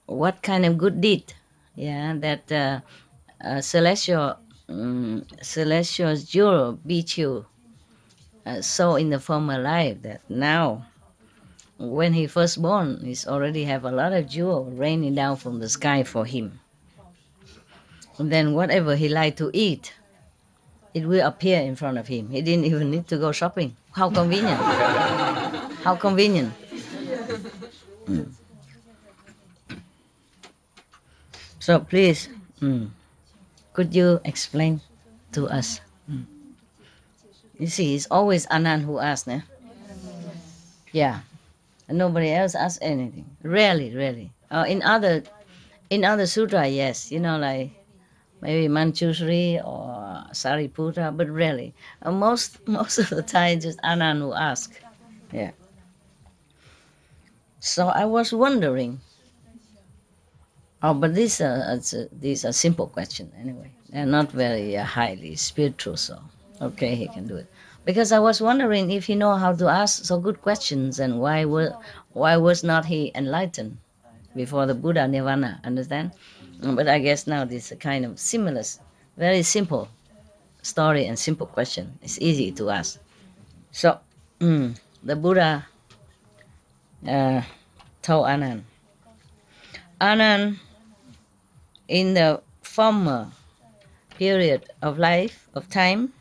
what kind of good deed, that celestial celestial jewel beat you so in the former life that now when he first born, he's already have a lot of jewel raining down from the sky for him. And then whatever he like to eat, it will appear in front of him. He didn't even need to go shopping. How convenient. How convenient. So please, could you explain to us? You see, it's always Anand who asks, né? Yeah. And nobody else asks anything. Rarely. In other sutra, yes, like maybe Manjushri or Sariputta, but rarely. Most of the time, just Anand who asks. Yeah. So I was wondering. Oh, but these are simple questions anyway. They're not very highly spiritual, so okay, he can do it. Because I was wondering if he know how to ask so good questions and why was not he enlightened before the Buddha Nirvana, understand? But I guess now this is a kind of similar, very simple story and simple question. It's easy to ask. So the Buddha told Anand, in the former period of life, of time,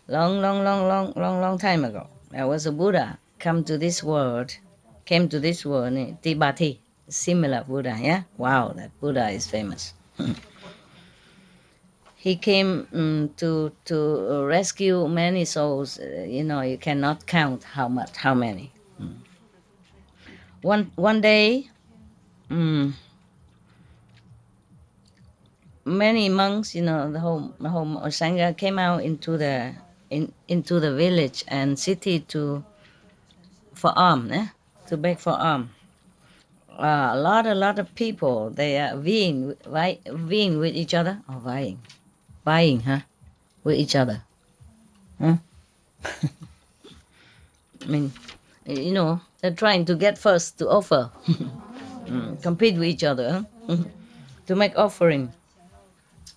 long time ago, there was a Buddha came to this world, Tibati, similar Buddha, yeah? Wow, that Buddha is famous. He came to rescue many souls. You cannot count how many. One day, many monks, the whole sangha came out into the village and city for alms, to beg for alms. A lot of people, they are vying with each other, or vying, with each other. Huh? I mean, they're trying to get first to offer, compete with each other, to make offering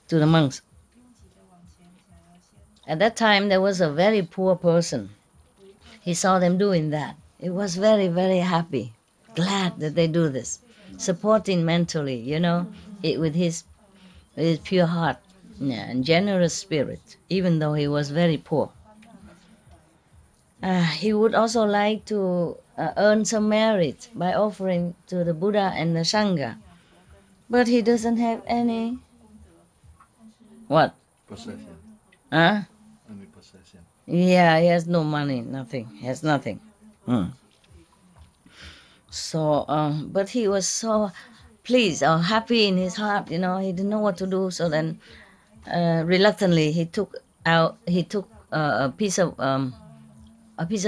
to the monks. At that time, there was a very poor person. He saw them doing that. He was very, very happy, glad that they do this, supporting mentally, with his pure heart and generous spirit, even though he was very poor. He would also like to earn some merit by offering to the Buddha and the Sangha, but he doesn't have any. What? Possession. Huh? Only possession. Yeah, he has no money, nothing. He has nothing. So, but he was so pleased or happy in his heart, he didn't know what to do. So then, reluctantly, he took a piece of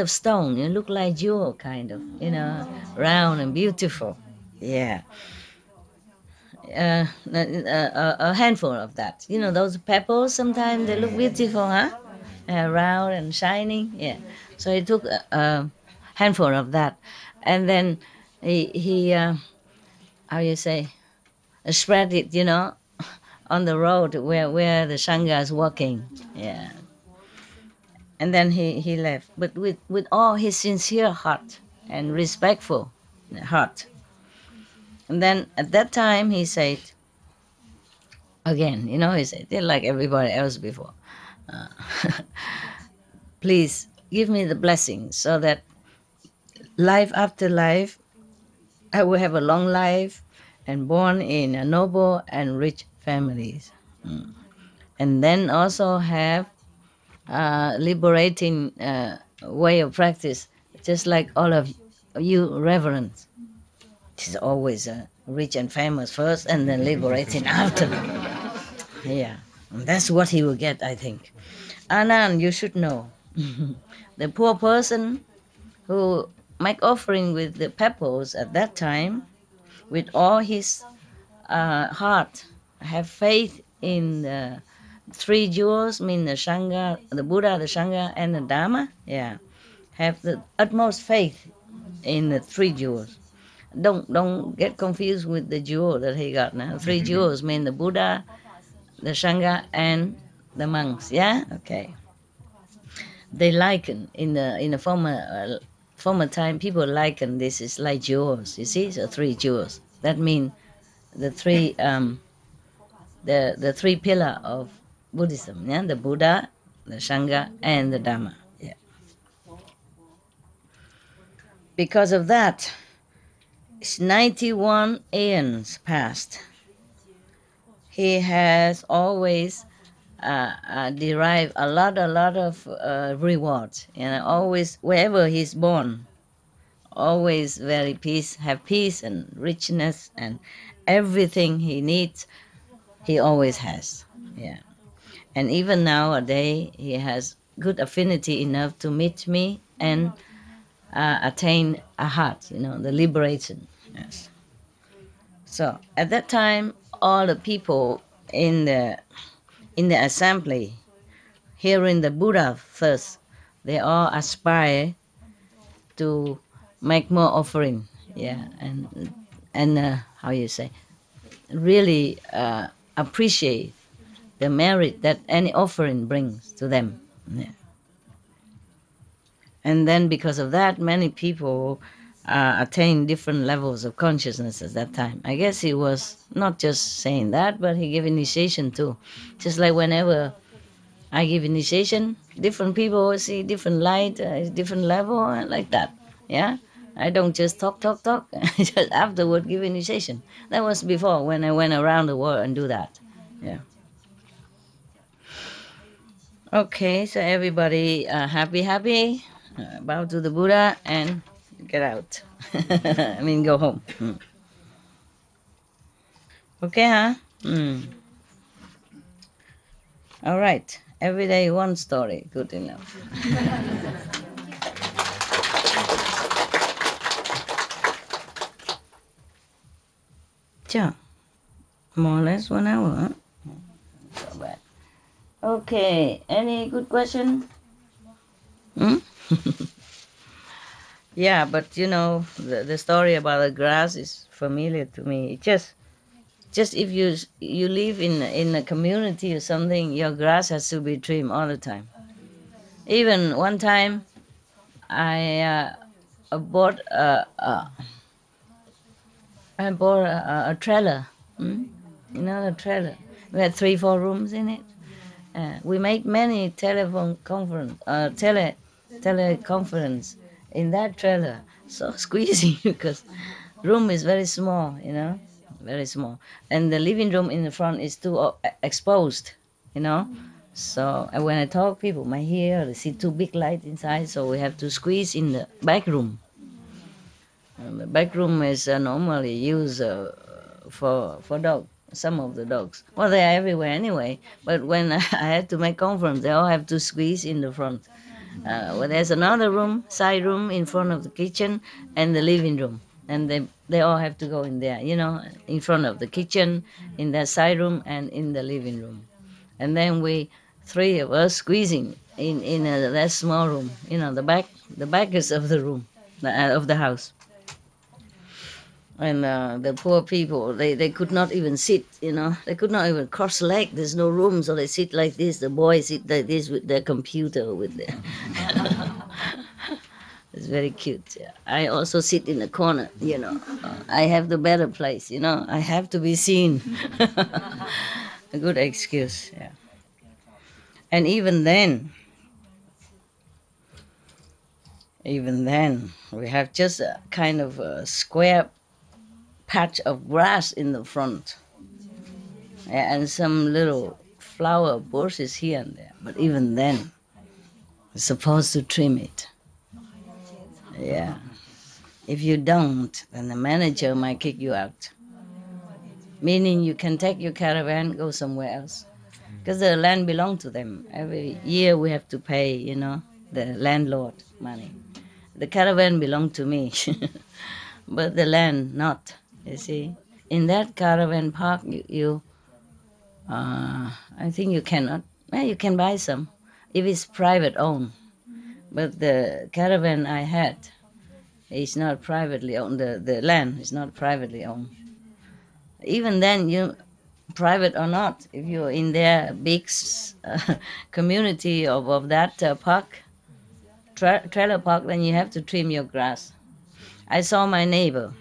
stone. It looked like jewel, kind of, round and beautiful. Yeah. A handful of that. Those pebbles, sometimes they look beautiful, huh? Round and shining. Yeah. So he took a handful of that, and then he how you say, spread it, on the road where the Sangha is walking. Yeah. And then he left, but with all his sincere heart and respectful heart. And then at that time he said, again, he said, like everybody else before, please give me the blessing so that life after life I will have a long life and born in a noble and rich families. And then also have liberating way of practice, just like all of you reverends. It's always rich and famous first and then liberating after. Yeah, and that's what he will get, I think. Anand, you should know. The poor person who make offering with the pebbles at that time, with all his heart, have faith in the three jewels, mean the Sangha, the Buddha, the Sangha, and the Dharma. Yeah, have the utmost faith in the three jewels. Don't get confused with the jewel that he got now. Three jewels mean the Buddha, the Sangha, and The monks, yeah? Okay. They liken, in the former time, people liken this is like jewels, you see? So 3 jewels. That means the three the three pillar of Buddhism, yeah? The Buddha, the Sangha, and the Dhamma. Yeah. Because of that, it's 91 aeons past. He has always derived a lot of rewards, always wherever he's born, always very have peace and richness, and everything he needs, he always has. Yeah. And even nowadays, he has good affinity enough to meet me and attain a heart, the liberation. Yes. So at that time, all the people in the assembly, hearing the Buddha first, they all aspire to make more offering. Yeah, and how you say, really appreciate the merit that any offering brings to them. Yeah. And then because of that, many people attain different levels of consciousness at that time. I guess he was not just saying that, but he gave initiation too. Just like whenever I give initiation, different people see different light, different level, like that. Yeah? I don't just talk. Just afterward give initiation. That was before, when I went around the world and do that. Yeah. Okay, so everybody happy, bow to the Buddha and get out. I mean, go home. Okay, huh? All right. Every day one story. Good enough. Sure. More or less 1 hour, huh? So bad. Okay. Any good question? Yeah, but the story about the grass is familiar to me. Just if you live in a community or something, your grass has to be trimmed all the time. Even one time, I bought a trailer. The trailer. We had 3-4 rooms in it. We made many teleconference in that trailer. So squeezy because room is very small, very small, and the living room in the front is too exposed, So when I talk, people might hear. They see 2 big lights inside, so we have to squeeze in the back room. The back room is normally used for dog. Some of the dogs. Well, they are everywhere anyway. But when I had to make conference, they all have to squeeze in the front. Well, there's another room, side room in front of the kitchen and the living room, and they all have to go in there. In front of the kitchen, in the side room, and in the living room. And then we 3 of us squeezing in that small room. The back is of the room, of the house. And the poor people, they could not even sit, They could not even cross leg. There's no room, so they sit like this. The boys sit like this with their computer, with their... It's very cute. Yeah. I also sit in the corner, I have the better place, I have to be seen. A good excuse, yeah. And even then, we have just a kind of a square patch of grass in the front, and some little flower bushes here and there. But even then, we're supposed to trim it. Yeah. If you don't, then the manager might kick you out. Meaning you can take your caravan, go somewhere else. Because the land belongs to them. Every year we have to pay, the landlord money. The caravan belongs to me, but the land not. You see, in that caravan park, I think you cannot. Well, you can buy some if it's private owned. But the caravan I had is not privately owned. The land is not privately owned. Even then, private or not, if you're in their big community of that park, trailer park, then you have to trim your grass. I saw my neighbor.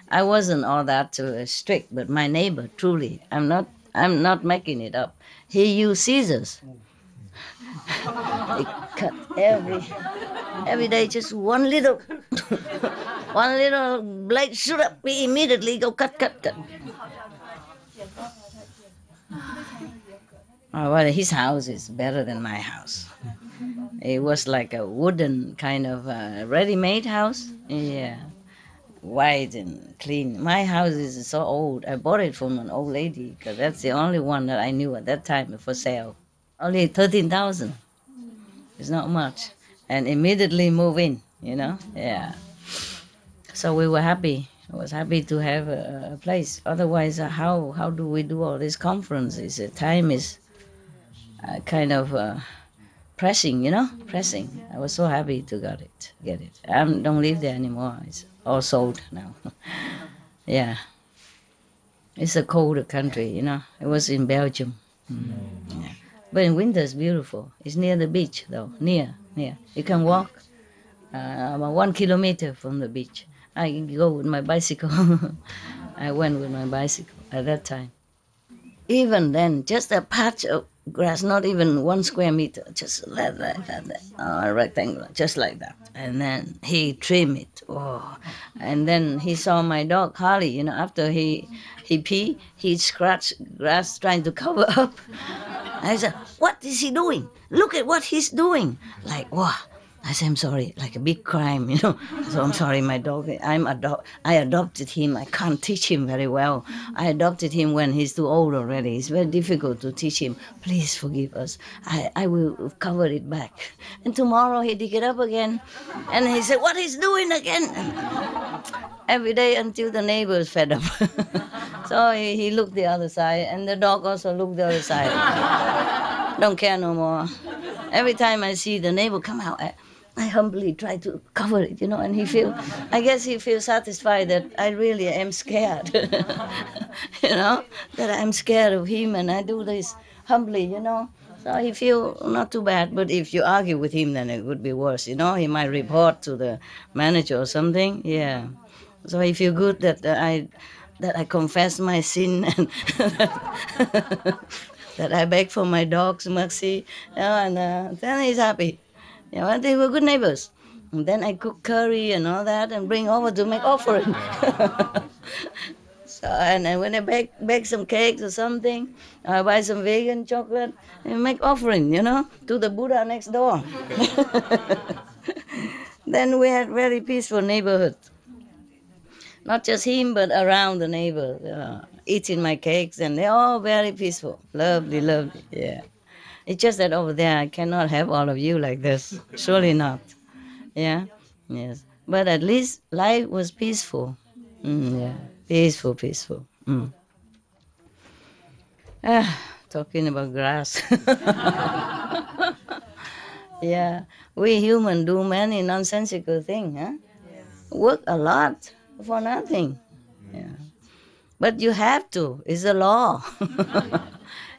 I wasn't all that strict, but my neighbor, truly, I'm not making it up. He used scissors. He cut every day, just one little one little blade shoot up. We immediately go cut. Oh, well, his house is better than my house. It was like a wooden kind of ready-made house. Yeah, white and clean. My house is so old. I bought it from an old lady because that's the only one that I knew at that time for sale. Only 13,000. It's not much. And immediately move in, Yeah. So we were happy. I was happy to have a place. Otherwise, how do we do all these conferences? The time is kind of pressing, pressing. I was so happy to get it. I don't live there anymore. It's all sold now. Yeah. It's a colder country, It was in Belgium. Yeah. But in winter it's beautiful. It's near the beach, though. Near. You can walk about 1 kilometer from the beach. I go with my bicycle. I went with my bicycle at that time. Even then, just a patch of grass, not even 1 square meter, just like that, a rectangle, just like that. And then he trimmed it. Oh, and then he saw my dog Harley. After he pee, he scratched grass trying to cover up. I said, "What is he doing? Look at what he's doing!" Like, wow. I said, "I'm sorry," like a big crime, So I'm sorry, my dog. I adopted him. I can't teach him very well. I adopted him when he's too old already. It's very difficult to teach him. Please forgive us. I will cover it back. And tomorrow he dig it up again. And he said, "What he's doing again?" And every day until the neighbors fed up. So he looked the other side, and the dog also looked the other side. Don't care no more. Every time I see the neighbor come out, I humbly try to cover it, and I guess he feels satisfied that I really am scared, that I'm scared of him, and I do this humbly, So he feel not too bad, but if you argue with him, then it would be worse, He might report to the manager or something, yeah. So he feel good that I confess my sin and that I beg for my dog's mercy, and then he's happy. And they were good neighbors. And then I cook curry and all that and bring over to make offering. So, and when I bake some cakes or something, I buy some vegan chocolate and make offering, to the Buddha next door. Then we had very peaceful neighborhood. Not just him, but around the neighbor, eating my cakes, and they're all very peaceful. Lovely, yeah. It's just that over there I cannot have all of you like this. Surely not. Yeah? Yes. But at least life was peaceful. Yeah. Peaceful. Talking about grass. Yeah. We humans do many nonsensical things, huh? Yes. Work a lot for nothing. Yeah. But you have to. It's a law.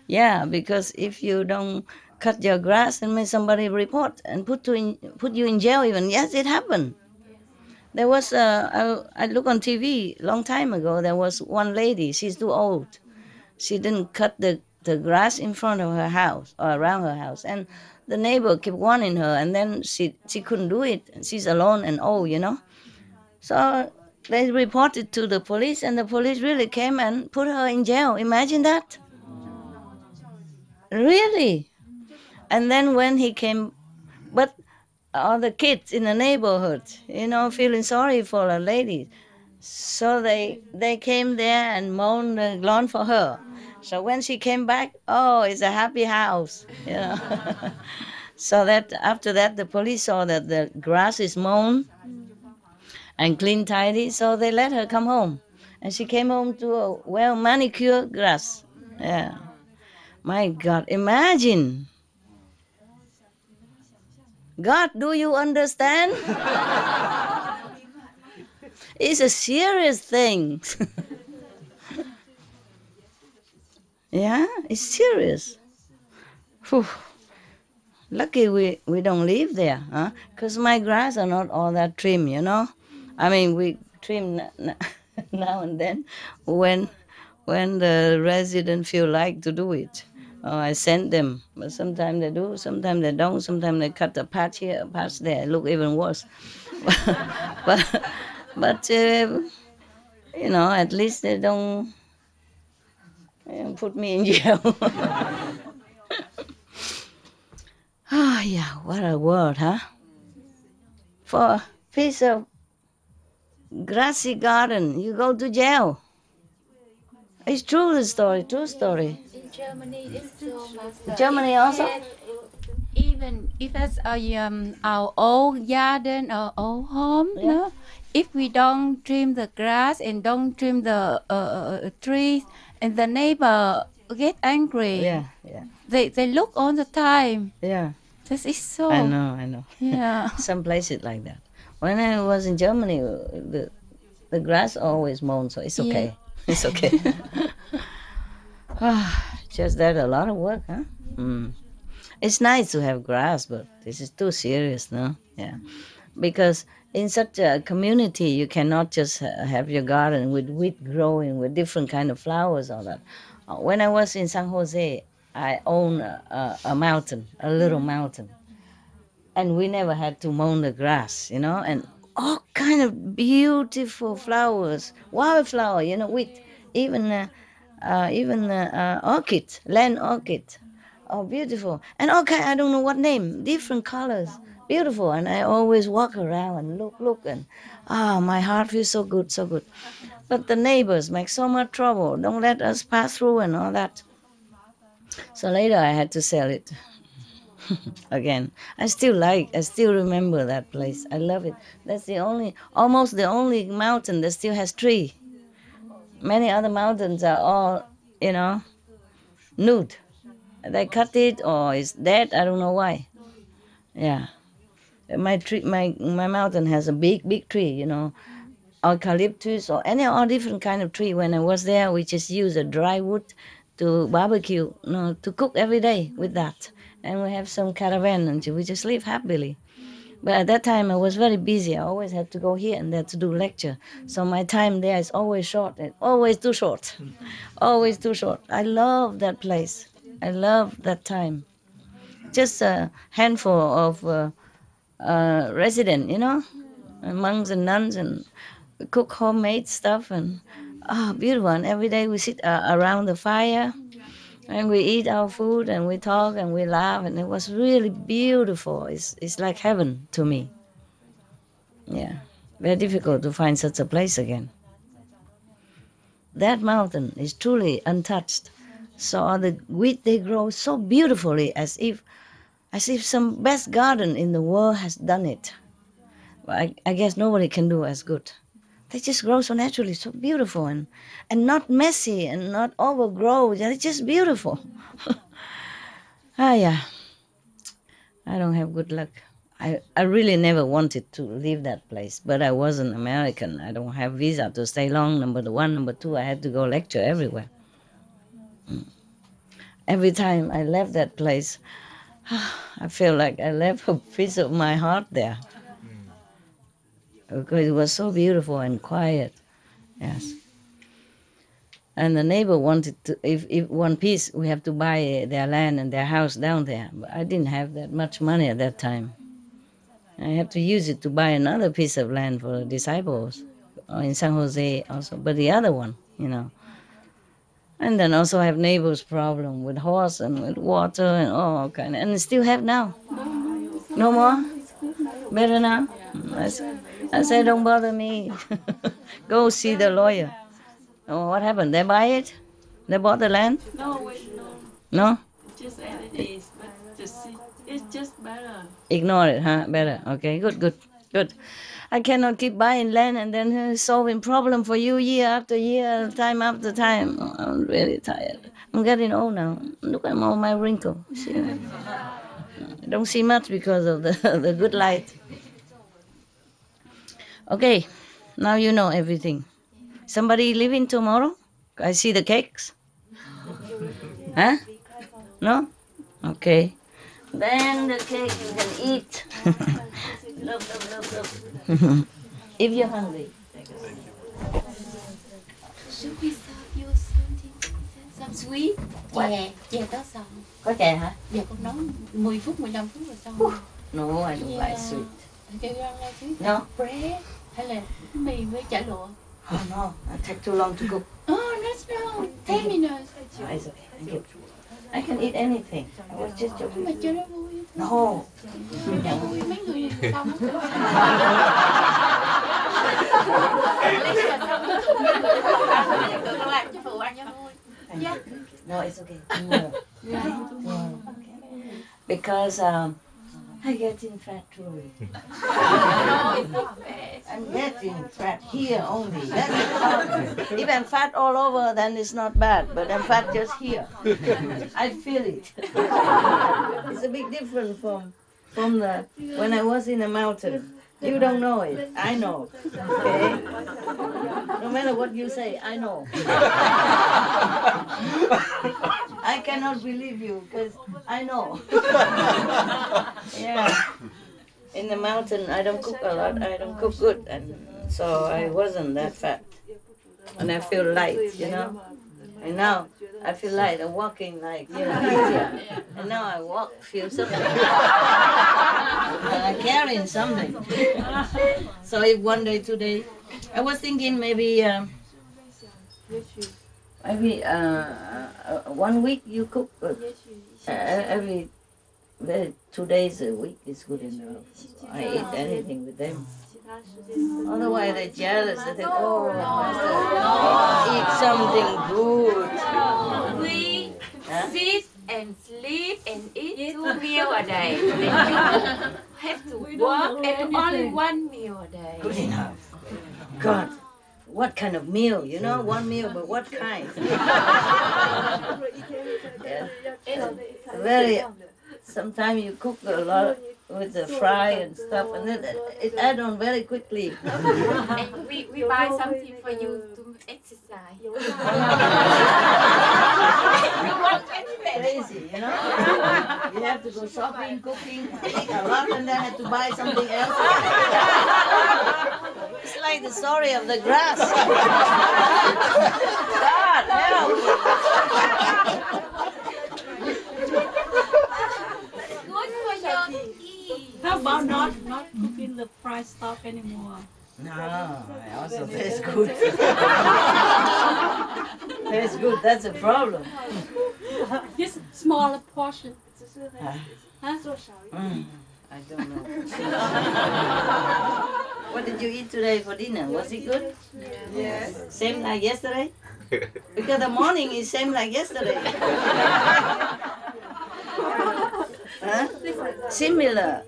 Yeah, because if you don't cut your grass, and may somebody report and put you in jail even. Yes, it happened. There was, I look on TV long time ago, there was one lady, she's too old. She didn't cut the grass in front of her house or around her house. And the neighbor kept warning her, and then she couldn't do it. She's alone and old, So they reported to the police, and the police really came and put her in jail. Imagine that. Really? And then when he came, but all the kids in the neighborhood, feeling sorry for the lady. So they came there and mowed the lawn for her. So when she came back, oh, it's a happy house, So that after that, the police saw that the grass is mown and clean, tidy, so they let her come home. And she came home to a well-manicured grass. Yeah. My God, imagine. God, do you understand? It's a serious thing. Yeah, it's serious. Whew. Lucky we don't live there, huh? Because my grass are not all that trim, you know. I mean, we trim now and then when the resident feel like to do it. I send them, but sometimes they do, sometimes they don't. Sometimes they cut a patch here, a patch there. It look even worse. but you know, at least they don't put me in jail. Ah, yeah, what a word, huh? For a piece of grassy garden, you go to jail. It's true, the story, true story. In Germany, it's so master. Germany also? Even if it's our old garden or old home, Yeah. no? If we don't trim the grass and don't trim the trees, and the neighbor get angry. Yeah, yeah, They look all the time. yeah. This is so. I know. Yeah. Some places like that. When I was in Germany, the grass always mown, so it's okay. It's okay. Just that a lot of work, huh? Mm. It's nice to have grass, but this is too serious, no? Yeah, because in such a community, you cannot just have your garden with wheat growing with different kind of flowers, all that. When I was in San Jose, I own a mountain, a little mountain, and we never had to mow the grass, you know, and all kind of beautiful flowers, wildflower, you know, with even orchid, land orchid. Oh, beautiful. And okay, I don't know what name, different colors, beautiful. And I always walk around and look, and my heart feels so good, so good. But the neighbors make so much trouble, don't let us pass through and all that. So later I had to sell it again. I still remember that place. I love it. That's almost the only mountain that still has tree. Many other mountains are all, you know, nude. They cut it or it's dead. I don't know why. Yeah, my mountain has a big tree. You know, eucalyptus or all different kind of tree. When I was there, we just use a dry wood to barbecue, you know, to cook every day with that. And we have some caravan and we just live happily. But at that time I was very busy. I always had to go here and there to do lecture. So my time there is always short, and always too short. Always too short. I love that place. I love that time. Just a handful of residents, you know, monks and nuns, and cook homemade stuff, and beautiful. And every day we sit around the fire and we eat our food and we talk and we laugh, and it was really beautiful. It's like heaven to me. Yeah, very difficult to find such a place again. That mountain is truly untouched. So the wheat, they grow so beautifully, as if some best garden in the world has done it. But I guess nobody can do as good. They just grow so naturally, so beautiful, and not messy and not overgrown. They're just beautiful. Yeah. I don't have good luck. I really never wanted to leave that place, but I was an American. I don't have visa to stay long, number one. Number two, I had to go lecture everywhere. Every time I left that place, I feel like I left a piece of my heart there. Because it was so beautiful and quiet. Yes. And the neighbor wanted to, if one piece, we have to buy their land and their house down there. But I didn't have that much money at that time. I had to use it to buy another piece of land for the disciples in San Jose also, but the other one, you know. And then also I have neighbors' problem with horse and with water and all kind of, and I still have now. No more? Better now? I say, don't bother me. Go see the lawyer. Oh, what happened? They buy it? They bought the land? No, wait, no. No? Just as it is, but it's just better. Ignore it, huh? Better. Okay, good. I cannot keep buying land and then solving problem for you year after year, time after time. Oh, I'm really tired. I'm getting old now. Look at all my wrinkles. See? I don't see much because of the good light. Okay, now you know everything. Somebody leaving tomorrow? I see the cakes. Huh? No? Okay. Then the cake you can eat. Look. If you're hungry. Should we serve you something? Some sweet? Chè có xong. Có chè hả? Dạ con nấu 10 phút, 15 phút rồi xong. No, I don't like sweet. Do you don't like sweet? No? Bread hay là mì với chả lụa? Oh no, it takes too long to cook. Oh, that's no. 10 minutes. Oh, it's okay. Thank you. I can eat anything. I was just joking. Mà cho nó vui. No. Cho vui mấy người xong. Con làm cho phụ ăn cho vui. Yeah. No, it's okay. No. Because I getting fat too. No, it's not bad. I'm getting fat here only. That's the problem. If I'm fat all over, then it's not bad. But I'm fat just here. I feel it. It's a big difference from the when I was in the mountain. You don't know it. I know. Okay. No matter what you say, I know. I cannot believe you because I know. Yeah. In the mountain, I don't cook a lot. I don't cook good, and so I wasn't that fat. And I feel light, you know. And now I feel light. I'm walking like easier. And now I feel something. And I'm carrying something. So if one day, 2 days, I was thinking maybe 1 week you cook, but every 2 days a week is good enough. I eat anything with them. Otherwise they're jealous. They think, oh, master, eat something good. We sit and sleep and eat 2 meals a day. Have to work and only 1 meal a day. Good enough. God, what kind of meal? You know, 1 meal, but what kind? Yeah. Very. Sometimes you cook a lot with the fry and stuff, and then it adds on very quickly. And we buy something for you to exercise. You want Crazy, you know? You have to go shopping, cooking, eat a lot, and then have to buy something else. It's like the story of the grass. God, help! good for your teeth. How about not cooking the fried stuff anymore? No, it also tastes good. Tastes good, that's a problem. Just smaller portion. I don't know. What did you eat today for dinner? Was it good? Yes. Same like yesterday? Because the morning is same like yesterday. Huh? Similar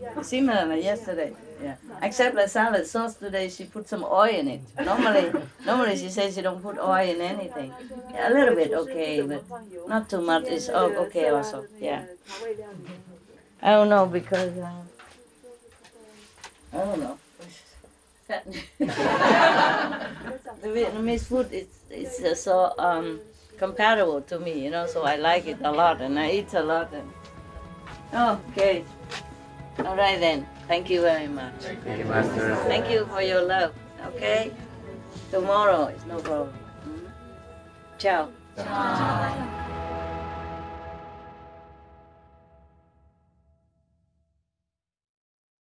like yesterday. Yeah. Except the salad sauce today, she put some oil in it. Normally she says she don't put oil in anything. Yeah, a little bit okay, but not too much. It's okay also. Yeah. I don't know because I don't know. The Vietnamese food is so compatible to me, you know. So I like it a lot, and I eat a lot. Okay. All right then. Thank you very much. Thank you, Master. Thank you for your love. Okay. Tomorrow is no problem. Ciao. Ciao.